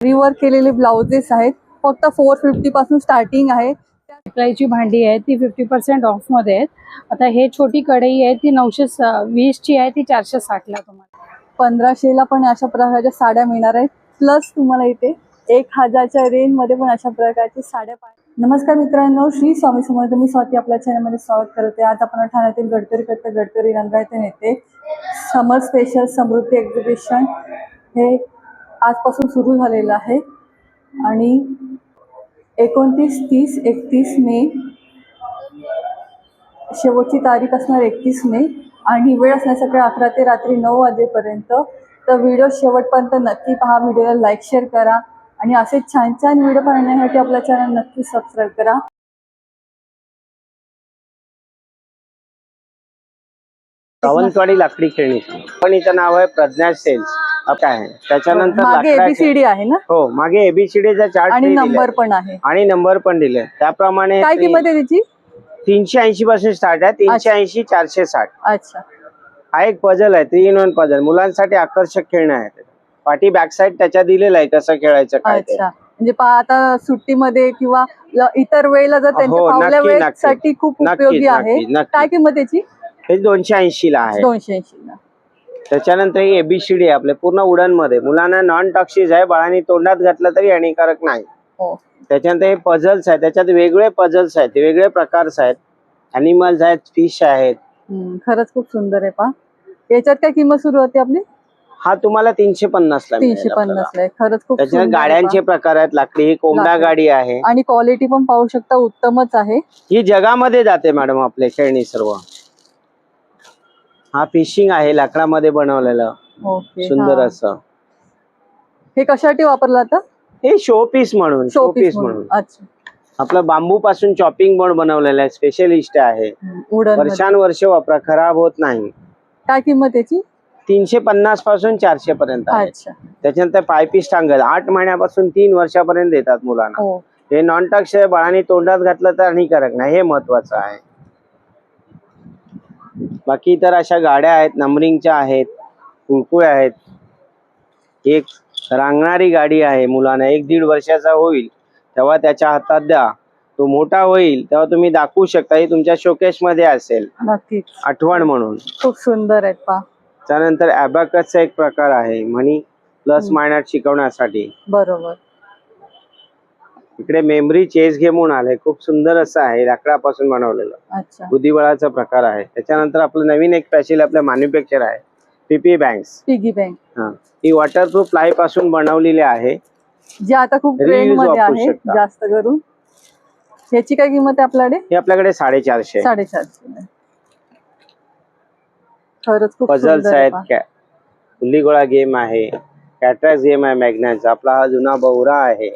Rework केलेले blouses आहेत, फक्त 450 पासून स्टार्टिंग आहे. पितळेची भांडी आहे ती 50% ऑफ मध्ये आहेत. आता हे छोटी कढई आहे ती 920 ची आहे, ती 460 ला तुम्हाला. 1500 ला पण अशा प्रकारच्या साड्या मिळणार आहेत. प्लस तुम्हाला इथे 1000च्या रेंज मध्ये पण अशा प्रकारच्या साड्या. नमस्कार मित्रांनो, श्री स्वामी समर्थ. मी स्वाती आपल्या चॅनलमध्ये स्वागत करते. आज आपण ठाण्यातील गडकरी रंगायतून येते समर स्पेशल समृद्धी एक्झिबिशन हे आजपासून सुरू झालेलं आहे आणि 29, 30, 31 मे शेवटची तारीख असणार 31 मे आणि वेळ असणार सकाळी 11 ते रात्री 9 वाजेपर्यंत. तर व्हिडिओ शेवटपर्यंत नक्की पहा. व्हिडिओला लाईक शेअर करा आणि असे छान छान व्हिडिओ पाहण्यासाठी आपल्या चॅनल नक्की सबस्क्राईब करा. सावंतवाडी लाकडी खेळणी पण हिचं नाव आहे प्रज्ञा सेल्स आहे. त्याच्यानंतर मागे एबीसीडी आहे ना? हो, मागे एबीसीडीचा चार्ट आणि नंबर पण आहे आणि नंबर पण दिले. त्याप्रमाणे काय किंमत आहे त्याची? 380 पासून स्टार्ट आहे. 380, 460. अच्छा. हा एक पझल आहे, 3 in 1 पझल. मुलांसाठी आकर्षक खेळणं आहे. पाठी बॅक साइड त्याच्या दिलेलं आहे कसं खेळायचं काय. अच्छा, म्हणजे आता सुट्टीमध्ये किंवा इतर वेळेला जर त्यांच्या फावल्या वेळेसाठी खूप उपयोगी आहे. काय किंमत त्याची? हे 280 ला आहे. 280 ला. त्याच्यानंतर ही एबीसीडी आपले पूर्ण वुडन मध्ये. मुलांना नॉन टॉक्सिक आहे, बाळांनी तोंडात घातलं तरी हानिकारक नाही. त्याच्यानंतर हे पझल्स आहेत, त्याच्यात वेगवेगळे पझल्स आहेत, वेगवेगळे प्रकारच आहेत. अॅनिमल्स आहेत, फिश आहेत. खरंच खूप सुंदर आहे. पहा याच्यात काय किंमत सुरू होते आपली? हा तुम्हाला 350 ला. 350 ला. खरंच खूप त्याच्यात गाड्यांचे प्रकार आहेत. लाकडी ही कोंबडा गाडी आहे आणि क्वालिटी पण पाहू शकता उत्तमच आहे. ही जगामध्ये जाते मॅडम आपले खेळणी सर्व. हा फिशिंग आहे, लाकडामध्ये बनवलेलं सुंदर असं. हे कशासाठी वापरलं आता? हे शो पीस म्हणून. अच्छा. आपलं बांबू पासून चॉपिंग बोर्ड बनवलेलं आहे, स्पेशलिस्ट आहे. वर्षानुवर्ष वापरा, खराब होत नाही. काय किंमत त्याची? 350 पासून 400 पर्यंत आहे. त्याच्यानंतर पायपीस टांगल 8 महिन्यापासून 3 वर्षापर्यंत देतात मुलांना. हे नॉन टच आहे, बाळांनी तोंडात घातलं तर हानिकारक नाही, हे महत्वाचं आहे. बाकी तर अशा गाड्या आहेत, नंबरिंगच्या आहेत, कुळकुळ आहेत. एक रांगणारी गाडी आहे. मुलांना 1-1.5 वर्षाचा होईल तेव्हा त्याच्या हातात द्या, तो मोठा होईल तेव्हा तुम्ही दाखवू शकता. ही तुमच्या शोकेस मध्ये असेल नक्कीच आठवण म्हणून. खूप सुंदर आहे. पहा त्यानंतर अबॅकसचा एक प्रकार आहे, म्हणी प्लस मायनस शिकवण्यासाठी. बरोबर. इकडे मेमरी चेस गेम म्हणून आले, खूप सुंदर असं आहे, लाकडापासून बनवलेलं. अच्छा. बुद्धिबळाचा प्रकार आहे. त्याच्यानंतर आपलं नवीन एक स्पेशल आपलं मॅन्युफॅक्चर आहे, पिगी बँक. ही वॉटरप्रूफ प्लाय पासून बनवलेली आहे, जे आता खूप ट्रेंड मध्ये आहे जास्त करून. याची काय किंमत आहे आपल्याकडे? हे आपल्याकडे 450. 450. खरंच खूप पझल्स आहेत, गुल्लीगोळा गेम आहे, कॅट्रॅक्स गेम आहे मॅग्नाचा. आपला हा जुना बहुरा आहे.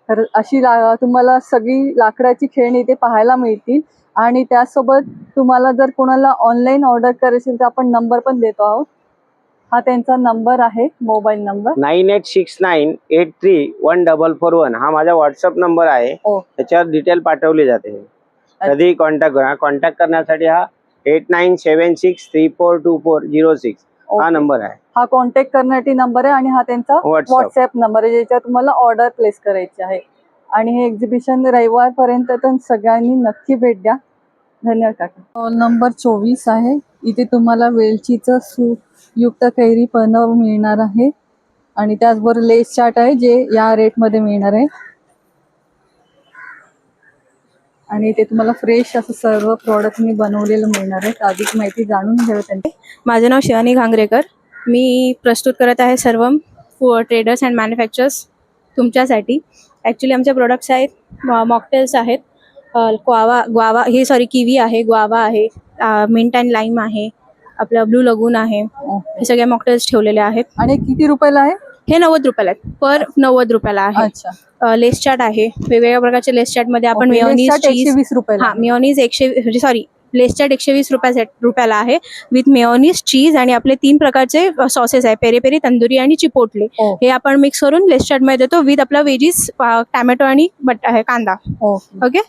तर अशी तुम्हाला सगळी लाकडाची खेळणी इथे पाहायला मिळतील. आणि त्यासोबत तुम्हाला जर कोणाला ऑनलाईन ऑर्डर करायची तर आपण नंबर पण देतो आहोत. हा त्यांचा नंबर आहे, मोबाईल नंबर 9869831441. हा माझा व्हॉट्सअप नंबर आहे. त्याच्यावर डिटेल पाठवली जाते. कधी कॉन्टॅक्ट करण्यासाठी हा 8976342406 हा नंबर आहे. हा कॉन्टॅक्ट करण्यासाठी नंबर आहे आणि हा त्यांचा व्हॉट्सअप नंबर आहे, ज्याच्यावर तुम्हाला ऑर्डर प्लेस करायची आहे. आणि हे एक्झिबिशन रविवारपर्यंत तर सगळ्यांनी नक्की भेट द्या. धन्यवाद काका. स्टॉल नंबर 24 आहे. इथे तुम्हाला वेलचीचं सूप युक्त कैरी पण मिळणार आहे आणि त्याचबरोबर लेस चार्ट आहे, जे या रेटमध्ये मिळणार आहे. आणि ते तुम्हाला फ्रेश असं सर्व प्रोडक्ट मी बनवलेलं मिळणार आहे. अधिक माहिती जाणून घ्या त्यांनी. माझं नाव शिवानी घांगरेकर. मी प्रस्तुत करत आहे सर्वम ट्रेडर्स अँड मॅन्युफॅक्चरर्स तुमच्यासाठी. ॲक्च्युली आमचे प्रोडक्ट्स आहेत, मॉकटेल्स आहेत, किवी आहे, ग्वावा आहे, मिंट अँड लाईम आहे, आपलं ब्लू लगून आहे. हे सगळे मॉकटेल्स ठेवलेले आहेत. आणि किती रुपयाला आहे हे? 90 रुपयाला आहेत. पर 90 रुपयाला आहे. लेस चार्ट आहे, वेगवेगळ्या प्रकारचे लेस चार्ट मध्ये आपण मेयोनीज, चीज. 120 रुपयाला. मेयोनीज 120 लेस चार्ट 120 रुपयाला आहे, विथ मेयोनीज, चीज आणि आपले 3 प्रकारचे सॉसेस आहे, पेरी पेरी, तंदुरी आणि चिपोटले. हे आपण मिक्स करून लेस चार्ट मध्ये देतो, विथ आपला वेजीस, टॅमॅटो आणि कांदा. ओके.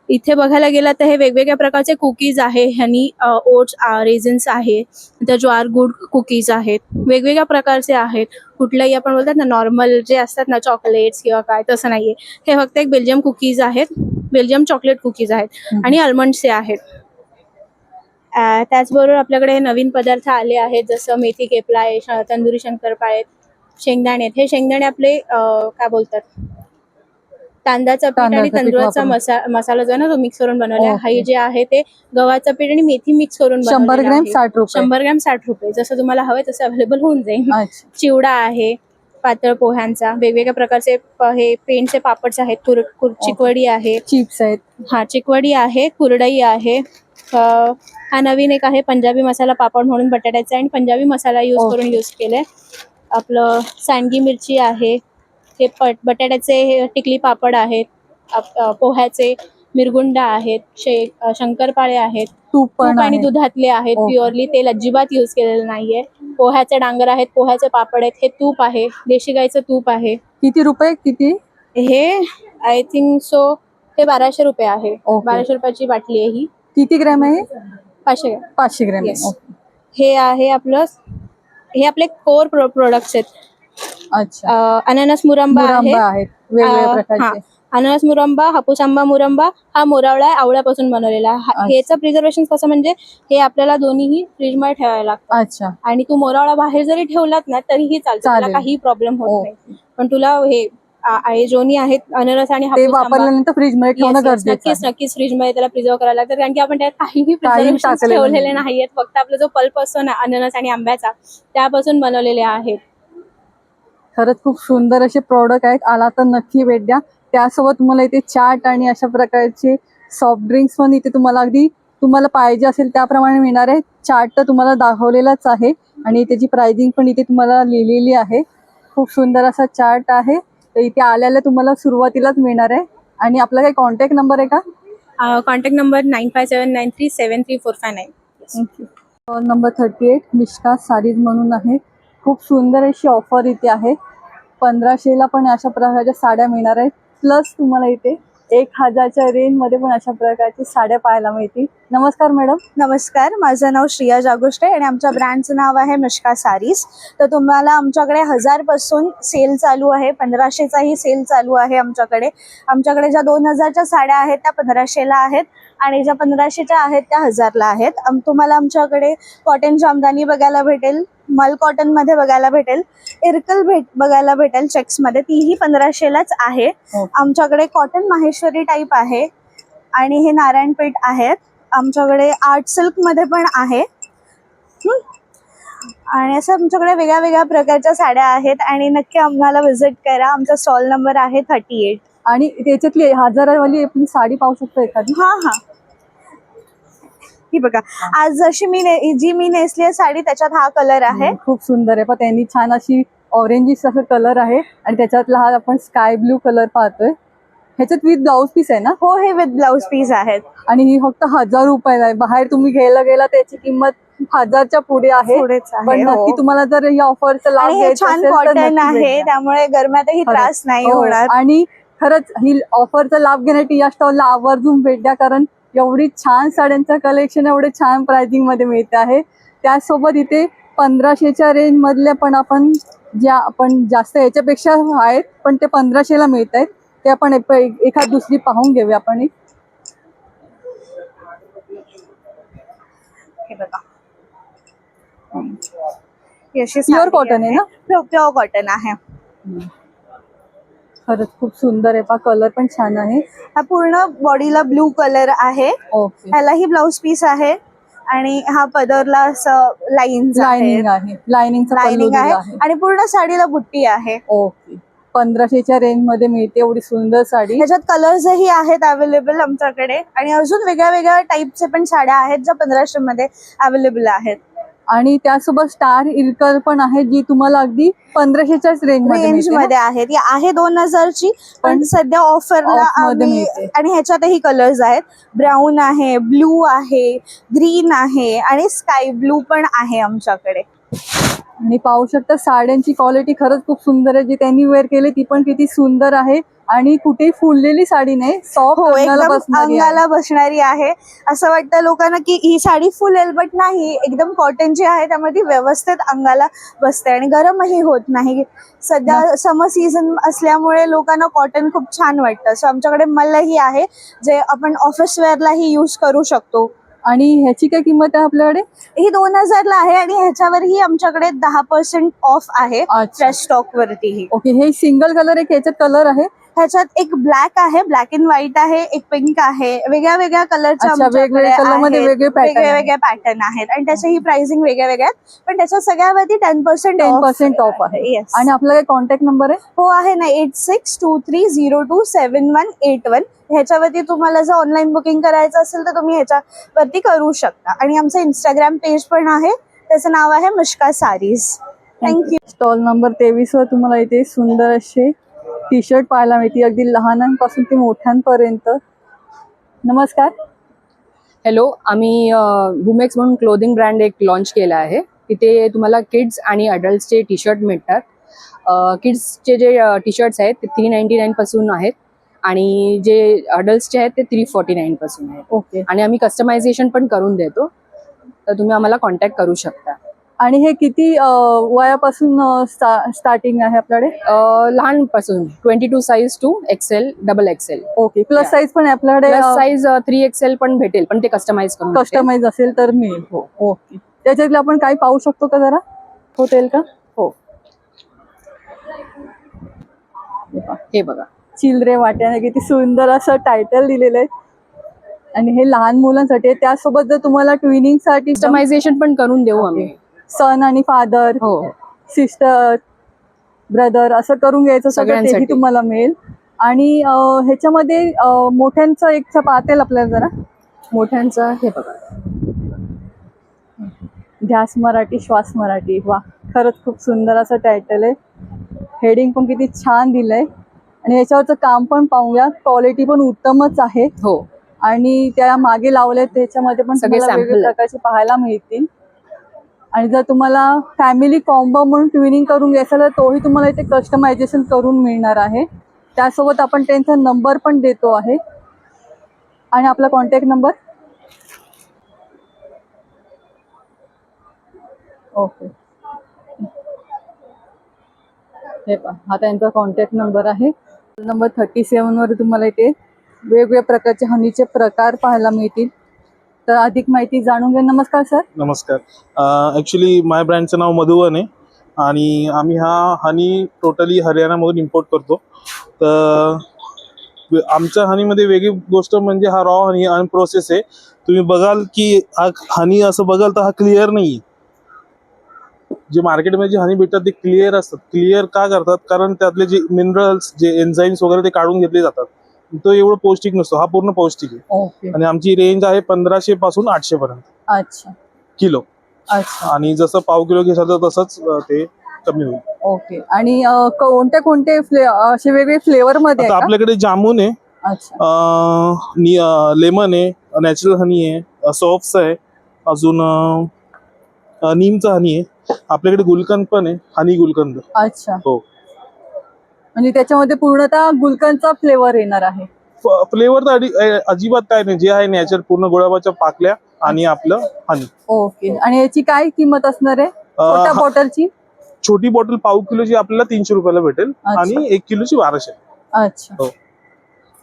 इथे बघायला गेलं तर हे वेगवेगळ्या प्रकारचे कुकीज आहे. ह्यानी ओट्स रेझिन्स आहे, त्या ज्वार गुड कुकीज आहेत, वेगवेगळ्या प्रकारचे आहेत. कुठल्याही आपण बोलतात ना नॉर्मल जे असतात ना चॉकलेट्स किंवा काय, तसं नाहीये. हे फक्त एक बेल्जियम कुकीज आहेत, बेल्जियम चॉकलेट कुकीज आहेत आणि आल्मंडचे आहेत. त्याचबरोबर आपल्याकडे नवीन पदार्थ आले आहेत, जसं मेथी केपला आहे, तंदुरी शंकरपाळे, शेंगदाणे आहेत. हे शेंगदाणे आपले काय बोलतात, तांदळाचं पीठ आणि तांदूळाचा मसाला जो आहे ना तो मिक्स करून बनवला आहे. हे जे आहे ते गव्हाचं पीठ आणि मेथी मिक्स करून 100 ग्रॅम 60 रुपये. 100 ग्रॅम 60 रुपये. जसं तुम्हाला हवंय तसं अवेलेबल होऊन जाईल. चिवडा आहे पातळ पोह्यांचा, वेगवेगळ्या प्रकारचे हे पेंटचे पापड्स आहेत, चिकवडी आहे, चिप्स आहेत, हा चिकवडी आहे, कुरडई आहे. हा नवीन एक आहे पंजाबी मसाला पापड म्हणून बटाट्याचा आणि पंजाबी मसाला करून यूज केले. आपलं सांडगी मिरची आहे, हे बटाट्याचे हे टिकली पापड आहेत, पोह्याचे मिरगुंडा आहेत, शंकरपाळे आहेत, तूप आणि दुधातले आहेत, प्युअरली तेल अजिबात यूज केलेलं नाहीये. पोह्याचे डांगर आहेत, पोह्याचे पापड आहेत, हे तूप आहे, देशी गाईचं तूप आहे. किती रुपये? किती हे आय थिंक सो हे 1200 रुपये आहे. 1200 रुपयाची बाटली आहे ही. किती ग्रॅम आहे? 500 ग्रॅम. 500 ग्रॅम. हे आहे आपलं, हे आपले कोर प्रोडक्ट्स आहेत. अच्छा. अननस मुरंबा आहे, वेगवेगळ्या प्रकारचे अननस मुरंबा, हापूस आंबा मुरंबा. हा मोरावळा आहे, आवळ्यापासून बनवलेला. ह्याचं प्रिझर्वेशन कसं म्हणजे हे आपल्याला दोन्हीही फ्रीजमध्ये ठेवायला लागतं. अच्छा. आणि तू मोरावळा बाहेर जरी ठेवलात ना तरीही चालतं, तुला काही प्रॉब्लेम होत नाही. पण तुला हे जोनी आहेत अननस आणि हापूस आंबा वापरल्यानंतर फ्रीजमध्ये ठेवणं गरजेचं आहे. नक्कीच फ्रीजमध्ये त्याला प्रिझर्व करायला लागतं, कारण की आपण त्यात काहीही प्रिझर्वेशन ठेवलेले नाहीयेत. फक्त आपला जो पल्प असतो ना अननस आणि आंब्याचा, त्यापासून बनवलेले आहेत. खरंच खूप सुंदर असे प्रोडक्ट आहेत, आला तर नक्की भेट द्या. त्यासोबत तुम्हाला इथे चाट आणि अशा प्रकारचे सॉफ्ट ड्रिंक्स पण इथे तुम्हाला अगदी तुम्हाला पाहिजे असेल त्याप्रमाणे मिळणार आहे. चाट तर तुम्हाला दाखवलेलाच आहे आणि त्याची प्राइसिंग पण इथे तुम्हाला लिहिलेली आहे. खूप सुंदर असा चार्ट आहे. तर इथे आल्याला तुम्हाला सुरुवातीलाच मिळणार आहे. आणि आपला काही कॉन्टॅक्ट नंबर आहे का? Contact number 9579373459. Stall number 38 Mishka sarees म्हणून आहे. खूप सुंदर अशी ऑफर इथे आहे. 1500ला पण अशा प्रकारच्या साड्या मिळणार आहेत. प्लस तुम्हाला इथे 1000च्या रेंजमध्ये पण अशा प्रकारच्या साड्या पाहायला मिळतील. नमस्कार मॅडम. नमस्कार, माझं नाव श्रिया जागोष्टे आणि आमच्या ब्रँडचं नाव आहे मिष्का सारीज. तर तुम्हाला आमच्याकडे 1000 पासून सेल चालू आहे, 1500चाही सेल चालू आहे आमच्याकडे. आमच्याकडे ज्या 2000च्या साड्या आहेत त्या 1500ला आहेत आणि ज्या 1500च्या आहेत त्या 1000ला आहेत. तुम्हाला आमच्याकडे कॉटन जामदानी बघायला भेटेल, मल कॉटन मध्ये बघायला भेटेल, इरकल बघायला भेटेल चेक्समध्ये, तीही 1500लाच आहे. आमच्याकडे कॉटन माहेश्वरी टाईप आहे आणि हे नारायणपेठ आहेत. आमच्याकडे आर्ट सिल्क मध्ये पण आहे आणि असं आमच्याकडे वेगळ्या वेगळ्या प्रकारच्या साड्या आहेत. आणि नक्की आम्हाला व्हिजिट करा. आमचा स्टॉल नंबर आहे 38. आणि त्याच्यातली 1000वाली आपण साडी पाहू शकतो एखादी? हा, ही बघा, आज जशी मी नेसली आहे साडी त्याच्यात हा कलर आहे. खूप सुंदर आहे. पण त्यांनी छान अशी ऑरेंजिश असं कलर आहे आणि त्याच्यातला हा आपण स्काय ब्लू कलर पाहतोय. ह्याच्यात विथ ब्लाउज पीस आहे ना? हो, हे विथ ब्लाउज पीस आहेत. आणि ही फक्त 1000 रुपयाला आहे. बाहेर तुम्ही घ्यायला गेला त्याची किंमत 1000च्या पुढे आहे. पण नक्की तुम्हाला जर या ऑफरचा लाभ घ्यायचा असेल तर कॉटन आहे, त्यामुळे गरम्यातही त्रास नाही होणार. आणि खरंच ही ऑफरचा लाभ घेण्यासाठी या स्टॉलला आवर्जून भेट द्या, कारण एवढी छान साड्यांचं कलेक्शन एवढे छान प्राइसिंग मध्ये मिळत आहे. त्यासोबत इथे 1500च्या रेंज मधल्या पण आपण जास्त याच्यापेक्षा आहेत पण ते 1500ला मिळत आहेत. ते आपण एखाद दुसरी पाहून घेऊया आपण. हे बघा, प्युअर कॉटन आहे ना? प्युअर कॉटन आहे. खरंच खूप सुंदर आहे. पहा, कलर पण छान आहे. हा पूर्ण बॉडीला ब्लू कलर आहे. ह्यालाही ब्लाउज पीस आहे आणि हा पदरला असं लाईनिंग आहे. लाइनिंग आहे आणि पूर्ण साडीला बुट्टी आहे. ओके. 1500च्या रेंज मध्ये मिळते एवढी सुंदर साडी. ह्याच्यात कलर्सही आहेत अवेलेबल आमच्याकडे आणि अजून वेगळ्या वेगळ्या टाईपचे पण साड्या आहेत ज्या 1500 मध्ये अवेलेबल आहेत. आणि त्यासोबत स्टार इरकल पण आहे जी तुम्हाला अगदी 1500च्याच रेंज मध्ये आहेत. ही आहे 2000ची पण सध्या ऑफरला आणि ह्याच्यातही कलर्स आहेत. ब्राऊन आहे, ब्लू आहे, ग्रीन आहे आणि स्काय ब्लू पण आहे आमच्याकडे. आणि पाहू शकता साड्यांची क्वालिटी खरंच खूप सुंदर आहे. जी त्यांनी वेअर केली ती पण किती सुंदर आहे आणि कुठेही फुललेली साडी नाही, सॉफ्ट हो, अंगाला एकदम बसणारी आहे. अंगाला बसणारी आहे. असं वाटतं लोकांना की ही साडी फुलेल, बट नाही, एकदम कॉटनची आहे, त्यामुळे ती व्यवस्थित अंगाला बसते आणि गरमही होत नाही. सध्या समर सीझन असल्यामुळे लोकांना कॉटन खूप छान वाटतं. सो आमच्याकडे मलई आहे, जे आपण ऑफिस वेअरलाही यूज करू शकतो. आणि ह्याची काय किंमत आहे आपल्याकडे? ही 2000 ला आहे आणि ह्याच्यावरही आमच्याकडे 10% ऑफ आहे फ्रेश स्टॉक वरतीही. ओके, हे सिंगल कलर आहे, ह्याच्यात कलर आहे? ह्याच्यात एक ब्लॅक आहे, ब्लॅक अँड व्हाईट आहे, एक पिंक आहे, वेगळ्या वेगळ्या कलरच्या वेगवेगळ्या कलर मध्ये वेगळे वेगळे पॅटर्न आहेत आणि त्याच्याही प्राइसिंग वेगळ्या वेगळ्या आहेत, पण त्याच्या सगळ्यावरती 10% ऑफ आहे. येस. आणि आपला काय कॉन्टॅक्ट नंबर आहे? हो आहे ना, 8623027181. ह्याच्यावरती तुम्हाला जर ऑनलाईन बुकिंग करायचं असेल तर तुम्ही ह्याच्यावरती करू शकता. आणि आमचं इंस्टाग्राम पेज पण आहे, त्याचं नाव आहे Mishka sarees. Thank you. Stall number 23 वर तुम्हाला इथे सुंदर असे टी शर्ट पाहायला मिळतील, अगदी लहानांपासून ते मोठ्यांपर्यंत. नमस्कार. हॅलो, आम्ही बुमेक्स म्हणून क्लोदिंग ब्रँड एक लॉन्च केला आहे. तिथे तुम्हाला किड्स आणि अडल्ट्सचे टी शर्ट मिळतात. किड्सचे जे टी शर्ट्स आहेत ते 399 पासून आहेत आणि जे अडल्ट्सचे आहेत ते 349 पासून आहेत. ओके. आणि आम्ही कस्टमायझेशन पण करून देतो, तर तुम्ही आम्हाला कॉन्टॅक्ट करू शकता. आणि हे किती वयापासून स्टार्टिंग आहे आपल्याकडे? लहानपासून 22 size to XL, XXL. Okay. Plus size पण आहे आपल्याकडे? प्लस साईज 3XL पण भेटेल, पण ते कस्टमाइज करून कस्टमाइज असेल तर मिळेल. हो. ओके. त्याच्यातले आपण काही पाहू शकतो का जरा? होतील का? हो. हे बघा, चिल्ड्रे वाट्याने किती सुंदर असं टायटल दिलेलं आहे आणि हे लहान मुलांसाठी आहे. त्यासोबत जर तुम्हाला ट्विनिंग साठी कस्टमायझेशन पण करून देऊ आम्ही. सन आणि फादर, हो, सिस्टर, ब्रदर असं करून घ्यायचं सगळं तेही तुम्हाला मिळेल. आणि ह्याच्यामध्ये मोठ्यांचं एक पाहतेल आपल्याला जरा. मोठ्यांचं हे बघा, ध्यास मराठी श्वास मराठी. वा, खरंच खूप सुंदर असं टायटल आहे. हेडिंग पण किती छान दिलंय आणि याच्यावरचं काम पण पाहूया, क्वालिटी पण उत्तमच आहे. हो. आणि त्या मागे लावले त्याच्यामध्ये पण सगळे तुम्हाला वेगवेगळ्या प्रकारचे पाहायला मिळतील. आणि जर तुम्हाला फॅमिली कॉम्बो म्हणून ट्विनिंग करून घ्यायचं तर तोही तुम्हाला इथे कस्टमायझेशन करून मिळणार आहे. त्यासोबत आपण त्यांचा नंबर पण देतो आहे आणि आपला कॉन्टॅक्ट नंबर. ओके. हे पहा, हा त्यांचा कॉन्टॅक्ट नंबर आहे. नंबर 37 वर तुम्हाला इथे वेगवेगळ्या प्रकारचे हनीचे प्रकार पाहायला मिळतील. तर अधिक माहिती जाणून घ्या. नमस्कार सर. नमस्कार. ॲक्च्युली माझ्या ब्रँडचं नाव मधुवन आहे आणि आम्ही हा हनी टोटली हरियाणामधून इम्पोर्ट करतो. तर आमच्या हनीमध्ये वेगळी गोष्ट म्हणजे हा रॉ हनी अनप्रोसेस आहे. तुम्ही बघाल की हा हनी असं बघाल तर हा क्लिअर नाही आहे. जे मार्केटमध्ये जे हनी भेटतात ते क्लिअर असतात. क्लिअर का करतात? कारण त्यातले जे मिनरल्स, जे एन्झाईम्स वगैरे ते काढून घेतले जातात. तो एवढं पौष्टिक नसतो, हा पूर्ण पौष्टिक आहे. ओके. आणि आमची रेंज आहे 1500 पासून 800 पर्यंत. अच्छा. किलो. अच्छा. आणि जसं पाव किलो घेसाल तर तसंच ते कमी होईल. ओके. आणि कोणते कोणते असे वेगळे फ्लेवर मध्ये आता आपल्याकडे जामून आहे, अच्छा, लेमन आहे, नॅचरल हनी आहे, सॉफ्स आहे, अजून नीमचं हनी आहे. आपल्याकडे गुलकंद पण आहे, हनी गुलकंद. अच्छा. हो. म्हणजे त्याच्यामध्ये पूर्णतः गुलकंदचा फ्लेवर येणार आहे. फ्लेवर तर अजिबात काय नाही, जे आहे नॅचरल पूर्ण गुलाबाच्या पाकल्या आणि आपलं हनी. ओके. आणि याची काय किंमत असणार आहे छोट्या बॉटलची? छोटी बॉटल पाव किलोची आपल्याला 300 रुपयाला भेटेल आणि 1 किलोची 1200. अच्छा. हो.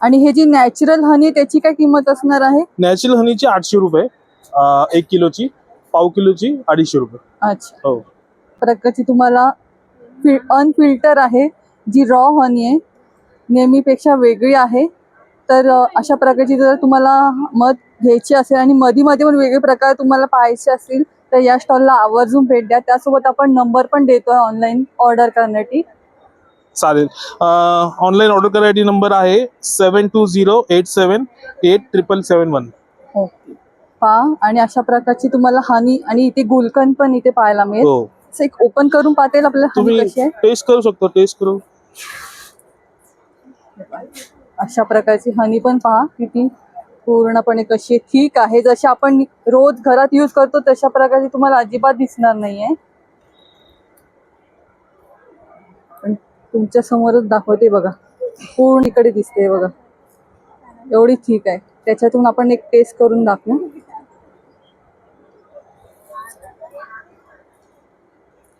आणि हे जी नॅचरल हनी त्याची काय किंमत असणार आहे? नॅचरल हनीची 800 रुपये 1 किलोची, पाव किलोची 250 रुपये. अच्छा. हो. प्रकारची तुम्हाला अनफिल्टर आहे, जी रॉ हनी आहे, नेहमीपेक्षा वेगळी आहे. तर अशा प्रकारची जर तुम्हाला मध घ्यायची असेल आणि मध्ये पण वेगळे प्रकार तुम्हाला पाहायचे असतील तर या स्टॉलला आवर्जून भेट द्या. त्यासोबत आपण नंबर पण देतोय ऑनलाईन ऑर्डर करण्यासाठी. चालेल. ऑनलाईन ऑर्डर करायची नंबर आहे 7208787771. ओके. पहा, आणि अशा प्रकारची तुम्हाला हनी आणि इथे गुलकंद पण इथे पाहायला मिळेल. हो. एक ओपन करून पाहतेल आपल्याला हनी तुम्ही कशी आहे. टेस्ट करू शकता, टेस्ट करू. अशा प्रकारची हनी पण पहा किती पूर्णपणे कशी ठीक आहे. जशी आपण रोज घरात यूज करतो तशा प्रकारची तुम्हाला अजिबात दिसणार नाहीये. तुमच्या समोरच दाखवते बघा, पूर्ण इकडे दिसते बघा, एवढी ठीक आहे. त्याच्यातून आपण एक टेस्ट करून दाखवू.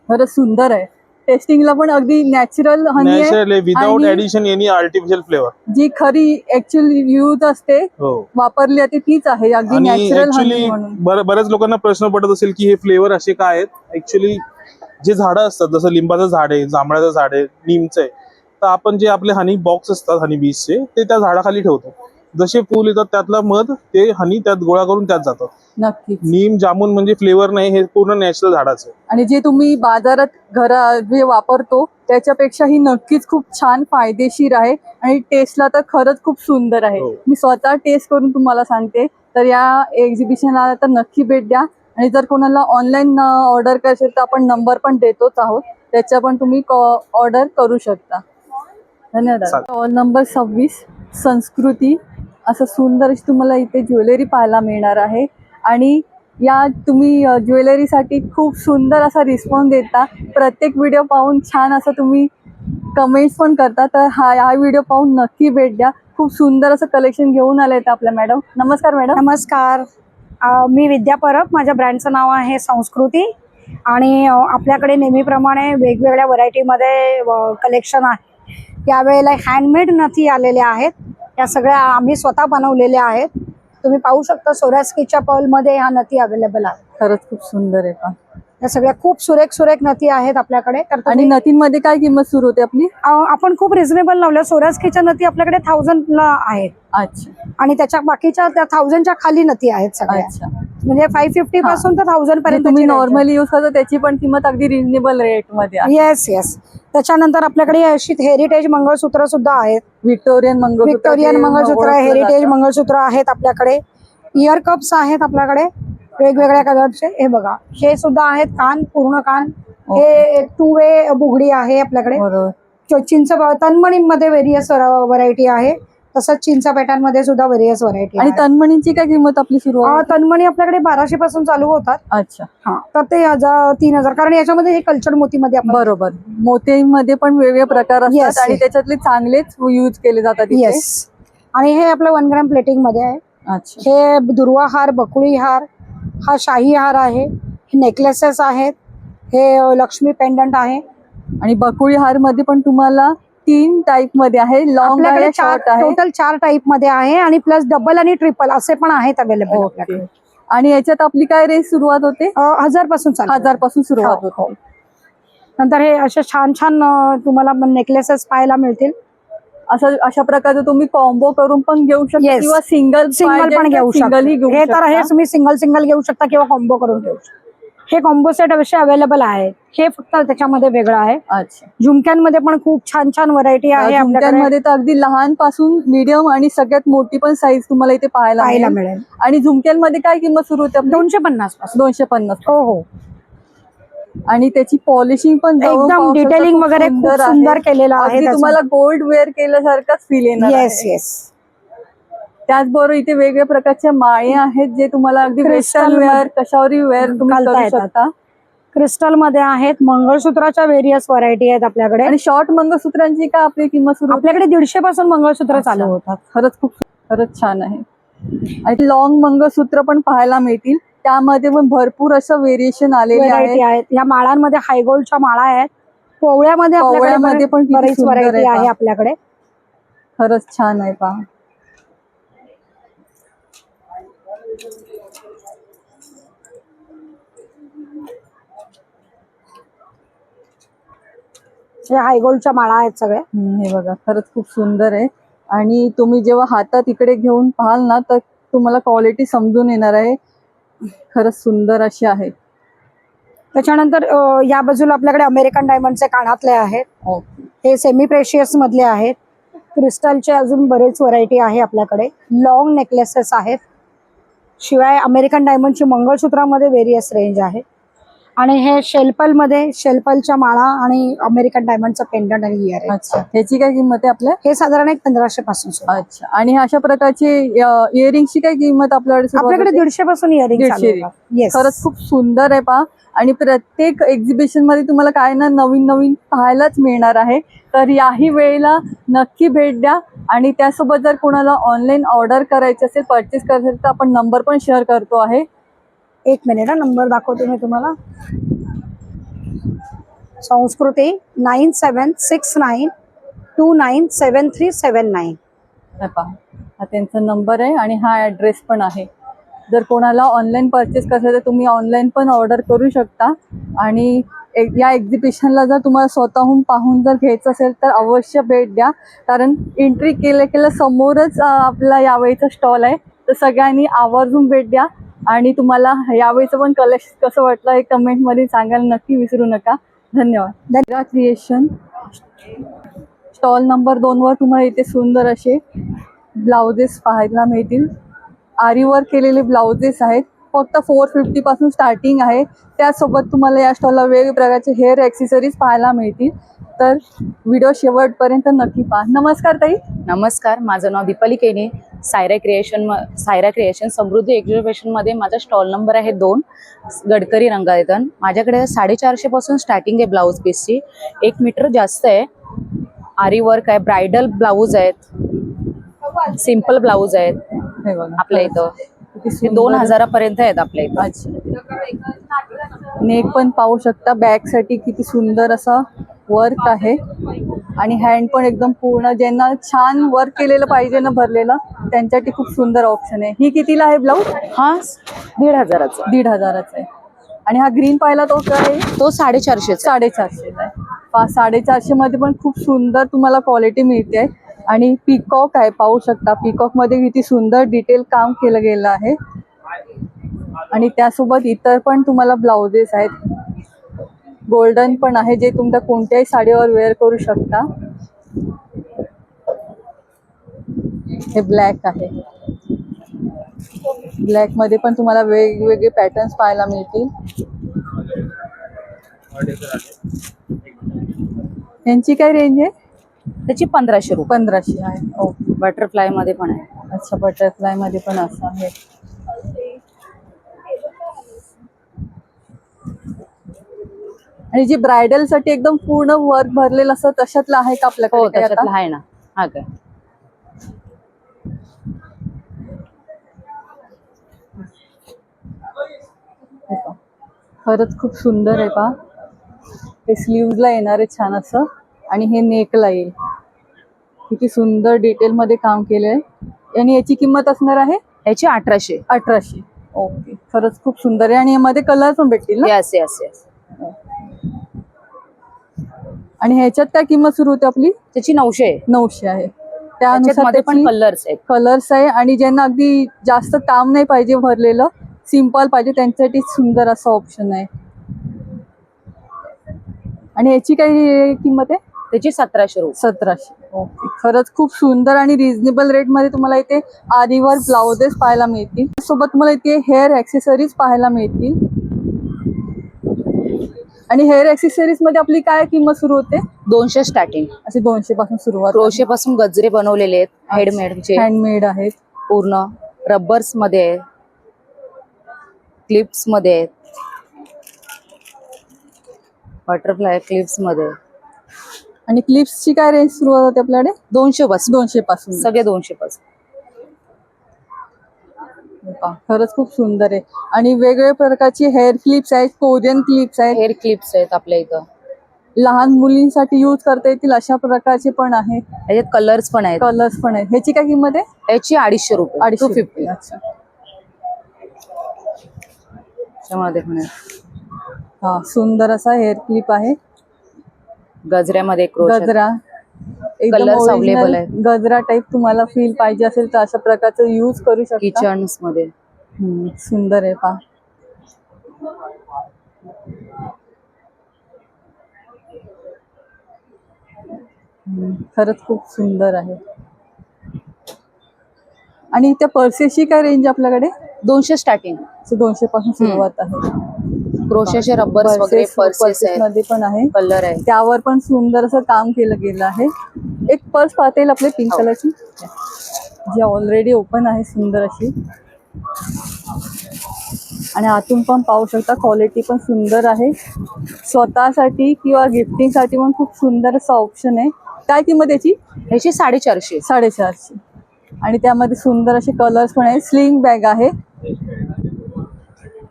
खरंच सुंदर आहे. टेस्टिंगला पण अगदी नॅचरल हनी आहे, नॅचरल विदाउट आणि ऍडिशन एनी आर्टिफिशियल फ्लेवर. जी खरी ऍक्च्युअली यूज असते हो. वापरली जाते तीच आहे, अगदी आणि नॅचरल हनी ऍक्च्युली म्हणून. बऱ्याच लोकांना प्रश्न पडत असेल की हे फ्लेवर असे काय आहेत. ऍक्च्युली जे झाडं असतात, जसं लिंबाचं झाड आहे, जांभळाचं झाड आहे, नीमचं आहे, तर आपण जे आपले हनी बॉक्स असतात हनी बीजचे, ते त्या झाडाखाली ठेवतो. जसे फुल येतात त्यातला मध ते हनी त्यात गोळा करून त्यात जातात. नक्कीच. नीम जामून म्हणजे फ्लेवर नाही, हे पूर्ण नॅचरल झाडाचं आहे. आणि जे तुम्ही बाजारात जे वापरतो त्याच्यापेक्षा ही नक्कीच खूप छान फायदेशीर आहे, आणि टेस्टला तर खरंच खूप सुंदर आहे. हो. मी स्वतः टेस्ट करून तुम्हाला सांगते. तर या एक्झिबिशनला तर नक्की भेट द्या. आणि जर कोणाला ऑनलाईन ऑर्डर करायचं तर आपण नंबर पण देतोच आहोत, त्याच्या पण तुम्ही ऑर्डर करू शकता. धन्यवाद. स्टॉल नंबर 26 संस्कृती, असं सुंदर अशी तुम्हाला इथे ज्वेलरी पाहायला मिळणार आहे. आणि या तुम्ही ज्वेलरीसाठी खूप सुंदर असा रिस्पॉन्स देता. प्रत्येक व्हिडिओ पाहून छान असं तुम्ही कमेंट्स पण करता. तर हा व्हिडिओ पाहून नक्की भेट द्या. खूप सुंदर असं कलेक्शन घेऊन आले आहेत आपल्या मॅडम. नमस्कार मॅडम. नमस्कार. मी विद्या परब, माझ्या ब्रँडचं नाव आहे संस्कृती, आणि आपल्याकडे नेहमीप्रमाणे वेगवेगळ्या व्हरायटीमध्ये कलेक्शन आहे. यावेळेला हँडमेड नथी आलेल्या आहेत. या सगळ्या आम्ही स्वतः बनवलेल्या आहेत. तुम्ही पाहू शकता सोरास्कीच्या पर्लमध्ये ह्या नथी अवेलेबल आहेत. खरंच खूप सुंदर आहे पहा. या सगळ्या खूप सुरेख नथी आहेत आपल्याकडे. तर आणि नथींमध्ये काय किंमत सुरू होते आपली? आपण खूप रिझनेबल लावल्या. सोरास्कीच्या नथी आपल्याकडे 1000ला आहेत. अच्छा. आणि त्याच्या बाकीच्या त्या 1000च्या खाली नथी आहेत सगळ्या. अच्छा. म्हणजे 550 पासून तर 1000 पर्यंत तुम्ही नॉर्मली यूज करता त्याची पण किंमत अगदी रिझनेबल रेट मध्ये आहे. येस. त्याच्यानंतर आपल्याकडे अशी हेरिटेज मंगळसूत्र सुद्धा आहेत. विक्टोरियन मंगळसूत्र, हेरिटेज मंगळसूत्र आहेत आपल्याकडे. इयर कप्स आहेत आपल्याकडे वेगवेगळ्या कलरचे. हे बघा, हे सुद्धा आहेत. कान, पूर्ण कान. हे 2 वे बुगडी आहे आपल्याकडे. बरोबर. चिंच तन्मणींमध्ये व्हेरियस व्हरायटी आहे. तसंच चिंचा पॅटर्न मध्ये सुद्धा व्हेरियस व्हरायटी. आणि तन्मणींची काय किंमत आपली सुरू आहे? तन्मणी आपल्याकडे 1200 पासून चालू होतात. अच्छा. हा, तर ते 3000, कारण याच्यामध्ये हे कल्चर्ड मोतीमध्ये आपण. बरोबर. मोत्यांमध्ये पण वेगवेगळे प्रकार असतात, आणि त्याच्यातले चांगलेच यूज केले जातात. येस. आणि हे आपलं 1 ग्रॅम प्लेटिंग मध्ये आहे. अच्छा. हे दुर्वा हार, बकुळी हार, हा शाही हार आहे. हे नेकलेसेस आहेत. हे लक्ष्मी पेंडंट आहे. आणि बकुळी हार मध्ये पण तुम्हाला 3 टाईप मध्ये आहे, लॉंग आहे, शॉर्ट आहे. टोटल 4 टाईप मध्ये आहे, आणि प्लस डबल आणि ट्रिपल असे पण आहेत अवेलेबल आपल्याकडे. आणि याच्यात आपली काय रेंज सुरुवात होते? 1000 पासून. 1000 पासून सुरुवात होते. नंतर हे असे छान तुम्हाला नेकलेसेस पाहायला मिळतील. अशा प्रकारचे तुम्ही कॉम्बो करून पण घेऊ शकता, किंवा सिंगल पण घेऊ शकता. हे तर हे तुम्ही सिंगल घेऊ शकता किंवा कॉम्बो करून घेऊ शकता. हे कॉम्बो सेट अवश्य अवेलेबल आहे. हे फक्त त्याच्यामध्ये वेगळं आहे. अच्छा. झुमक्यांमध्ये पण खूप छान व्हरायटी आहे. झुमक्यांमध्ये तर अगदी लहान पासून मीडियम आणि सगळ्यात मोठी पण साईज तुम्हाला इथे पाहायला मिळेल. आणि झुमक्यांमध्ये काय किंमत सुरू होते? 250 पासून. 250. हो. आणि त्याची पॉलिशिंग पण एकदम डिटेलिंग वगैरे खूप सुंदर केलेलं आहे. तुम्हाला गोल्ड वेअर केल्यासारखाच फील येणार. येस. त्याचबरोबर इथे वेगवेगळ्या प्रकारच्या माळे आहेत, जे तुम्हाला अगदी वेस्टर्न वेअर, कशावरही वेअर तुम्ही करू शकता. क्रिस्टल मध्ये आहेत. मंगळसूत्राच्या व्हेरियस व्हरायटी आहेत आपल्याकडे. आणि शॉर्ट मंगळसूत्रांची काय आपली किंमत सुरू? आपल्याकडे 150 पासून मंगळसूत्र चालू होतात. खरंच छान आहे. आणि लॉंग मंगळसूत्र पण पाहायला मिळतील. त्यामध्ये पण भरपूर असं व्हेरिएशन आलेले आहेत. या माळांमध्ये हायगोल्डच्या माळा आहेत. पोवळ्यामध्ये पण बरीच व्हरायटी आहे आपल्याकडे. खरंच छान आहे पहा. हे हायगोल्डच्या माळा आहेत सगळ्या. हे बघा, खरंच खूप सुंदर आहे. आणि तुम्ही जेव्हा हातात इकडे घेऊन पाहाल ना, तर तुम्हाला क्वालिटी समजून येणार आहे. खरंच सुंदर अशी आहे. त्याच्यानंतर या बाजूला आपल्याकडे अमेरिकन डायमंडचे कानातले आहेत. हे सेमी प्रेशियस मधले आहेत. क्रिस्टलचे अजून बरेच व्हरायटी आहे आपल्याकडे. लॉंग नेकलेसेस आहेत. शिवाय अमेरिकन डायमंडची मंगळसूत्रामध्ये व्हेरियस रेंज आहे. आणि हे शेल्पलच्या माळा आणि अमेरिकन डायमंडचं पेंडंट आणि इयर आहे. अच्छा, ह्याची काय किंमत आहे आपल्या? हे साधारण एक 1500 पासून सुरू आहे. अच्छा, आणि अशा प्रकारचे इयरिंगची काय किंमत आपल्याकडे सुरुवात आपल्याकडे होते? 150 पासून इयरिंग 150. येस. खरंच खूप सुंदर आहे पहा. आणि प्रत्येक एक्झिबिशन मध्ये तुम्हाला काय ना नवीन नवीन पाहायलाच मिळणार आहे. तर याही वेळेला नक्की भेट द्या. आणि त्यासोबत जर कोणाला ऑनलाईन ऑर्डर करायची असेल, परचेस करायचं असेल, तर आपण नंबर पण शेअर करतो आहे. एक मिनिट हा, नंबर दाखवते मी तुम्हाला. संस्कृती 9769297379. हे पहा, हा त्यांचा नंबर आहे आणि हा ॲड्रेस पण आहे. जर कोणाला ऑनलाईन परचेस करायचं तर तुम्ही ऑनलाईन पण ऑर्डर करू शकता. आणि या एक्झिबिशनला जर तुम्हाला स्वतःहून पाहून जर घ्यायचं असेल तर अवश्य भेट द्या. कारण एंट्री केल्या समोरच आपला यावेळीचा स्टॉल आहे. तर सगळ्यांनी आवर्जून भेट द्या. आणि तुम्हाला यावेळीचं पण कलेक्शन कसं वाटलं हे कमेंटमध्ये सांगायला नक्की विसरू नका. धन्यवाद. क्रिएशन स्टॉल नंबर 2 वर तुम्हाला इथे सुंदर असे ब्लाउजेस पाहायला मिळतील. आरीवर्क केलेले ब्लाउजेस आहेत. फक्त 450 पासून स्टार्टिंग आहे. त्यासोबत तुम्हाला या स्टॉलला वेगवेगळ्या प्रकारचे हेअर ॲक्सेसरीज पाहायला मिळतील. तर व्हिडिओ शेवटपर्यंत नक्की पहा. नमस्कार ताई. नमस्कार, माझं नाव दीपाली केने. सायरा क्रिएशन समृद्धी एक्झिबिशनमध्ये माझा स्टॉल नंबर आहे 2, गडकरी रंगायतन. माझ्याकडे 450 पासून स्टार्टिंग आहे ब्लाऊज पीसची. 1 मीटर जास्त आहे. आरी वर्क आहे, ब्रायडल ब्लाऊज आहेत, सिम्पल ब्लाऊज आहेत हे बघा आपल्या इथं. किती 2000 पर्यंत आहेत आपल्या इथं. अच्छा, नेक पण पाहू शकता. बॅक साठी किती सुंदर असा वर्क आहे. आणि हँड पण एकदम पूर्ण, ज्यांना छान वर्क केलेलं पाहिजे ना भरलेलं, त्यांच्यासाठी खूप सुंदर ऑप्शन आहे. ही कितीला आहे ब्लाऊज? हा 1500चा. 1500 आहे. आणि हा ग्रीन पाहिला तो काय आहे? तो 450चा. 450 आहे. 450 मध्ये पण खूप सुंदर तुम्हाला क्वालिटी मिळते आहे. आणि पीकॉक आहे, पाहू शकता. पीकॉक मध्ये किती सुंदर डिटेल काम केलं गेलं आहे. आणि त्यासोबत इतर पण तुम्हाला ब्लाउजेस आहेत. गोल्डन पण आहे, जे तुमच्या कोणत्याही साडीवर वेअर करू शकता. हे ब्लॅक आहे. ब्लॅक मध्ये पण तुम्हाला वेगवेगळे पॅटर्न्स पाहायला मिळतील. यांची काय रेंज आहे? त्याची 1500 रुपये. 1500 आहे. ओके. बटरफ्लाय मध्ये पण आहे. अच्छा, बटरफ्लाय मध्ये पण असं आहे. आणि जी ब्रायडल साठी एकदम पूर्ण वर्क भरलेलं असतं तशातलं आहे का हो, आपल्याकडे? त्याच्यातलं आहे ना. हा काय खरंच खूप सुंदर आहे पहा. हे स्लीव्हजला येणार आहे छान असं. आणि हे नेकला येईल. किती सुंदर डिटेल मध्ये काम केलंय. आणि याची किंमत असणार आहे? याची 1800. 1800. ओके. खरंच खूप सुंदर आहे. आणि यामध्ये कलर पण भेटतील ना? Yes yes yes. आणि ह्याच्यात काय किंमत सुरू होते आपली? त्याची 900 आहे. 900 आहे. त्याच्यामध्ये त्यानुसार पण कलर्स आहेत. कलर्स आहे. आणि ज्यांना अगदी जास्त काम नाही पाहिजे भरलेलं, सिंपल पाहिजे, त्यांच्यासाठी सुंदर असं ऑप्शन आहे. आणि याची काही किंमत आहे? त्याची 1700 रुपये. 1700. ओके. खरंच खूप सुंदर आणि रिझनेबल रेट मध्ये तुम्हाला इथे आरीवर ब्लाउजेस पाहायला मिळतील. सोबत तुम्हाला इथे हेअर ॲक्सेसरीज पाहायला मिळतील. आणि हेअर ॲक्सेसरीज मध्ये आपली काय किंमत सुरू होते? 200 स्टार्टिंग. असे 200 पासून सुरुवात. क्रोशे पासून गजरे बनवलेले आहेत, हेडमेडचे, हँडमेड आहेत. पूर्ण रबर्स मध्ये आहेत, क्लिप्स मध्ये आहेत, बटरफ्लाय क्लिप्स मध्ये. आणि क्लिप्सची काय रेंज सुरुवात होते आपल्याकडे? 200 पासून. 200 पासून सगळे 200 पासून. खरंच खूप सुंदर आहे. आणि वेगवेगळ्या प्रकारची हेअर क्लिप्स आहेत, कोरियन क्लिप्स आहेत, हेअर क्लिप्स आहेत आपल्या इथं. लहान मुलींसाठी यूज करता येतील अशा प्रकारचे पण आहेत. त्याच्यात कलर्स पण आहेत. कलर्स पण आहेत. ह्याची काय किंमत आहे? याची 250 रुपये. 250. अच्छा. त्याच्यामध्ये पण आहे. हा, सुंदर असा हेअर क्लिप आहे. गजऱ्यामध्ये क्रोशे. गजरा एकदम Colours available ओरिजिनल आहेत. गजरा टाइप तुम्हाला फील पाहिजे असेल तर अशा प्रकारचं यूज करू शकता. किचन्स मध्ये. सुंदर आहे पहा. खरंच खूप सुंदर आहे. आणि त्या पर्सेसची काय रेंज आपल्याकडे? 200 स्टार्टिंग. 200 पासून सुरुवात आहे. क्रोशेचे रब्बर्स वगैरे पर्सेस आहेत, मध्ये पण आहे, कलर आहे. त्यावर पण सुंदर असं काम केलं गेलं आहे. एक पर्स पाहता येईल आपल्या पिंक कलरची, जी ऑलरेडी ओपन आहे, सुंदर अशी. आणि आतून पण पाहू शकता, क्वालिटी पण सुंदर आहे. स्वतःसाठी किंवा गिफ्टिंगसाठी पण खूप सुंदर असं ऑप्शन आहे. काय किंमत याची? ह्याची 450. 450. आणि त्यामध्ये सुंदर असे कलर्स पण आहे. स्लिंग बॅग आहे,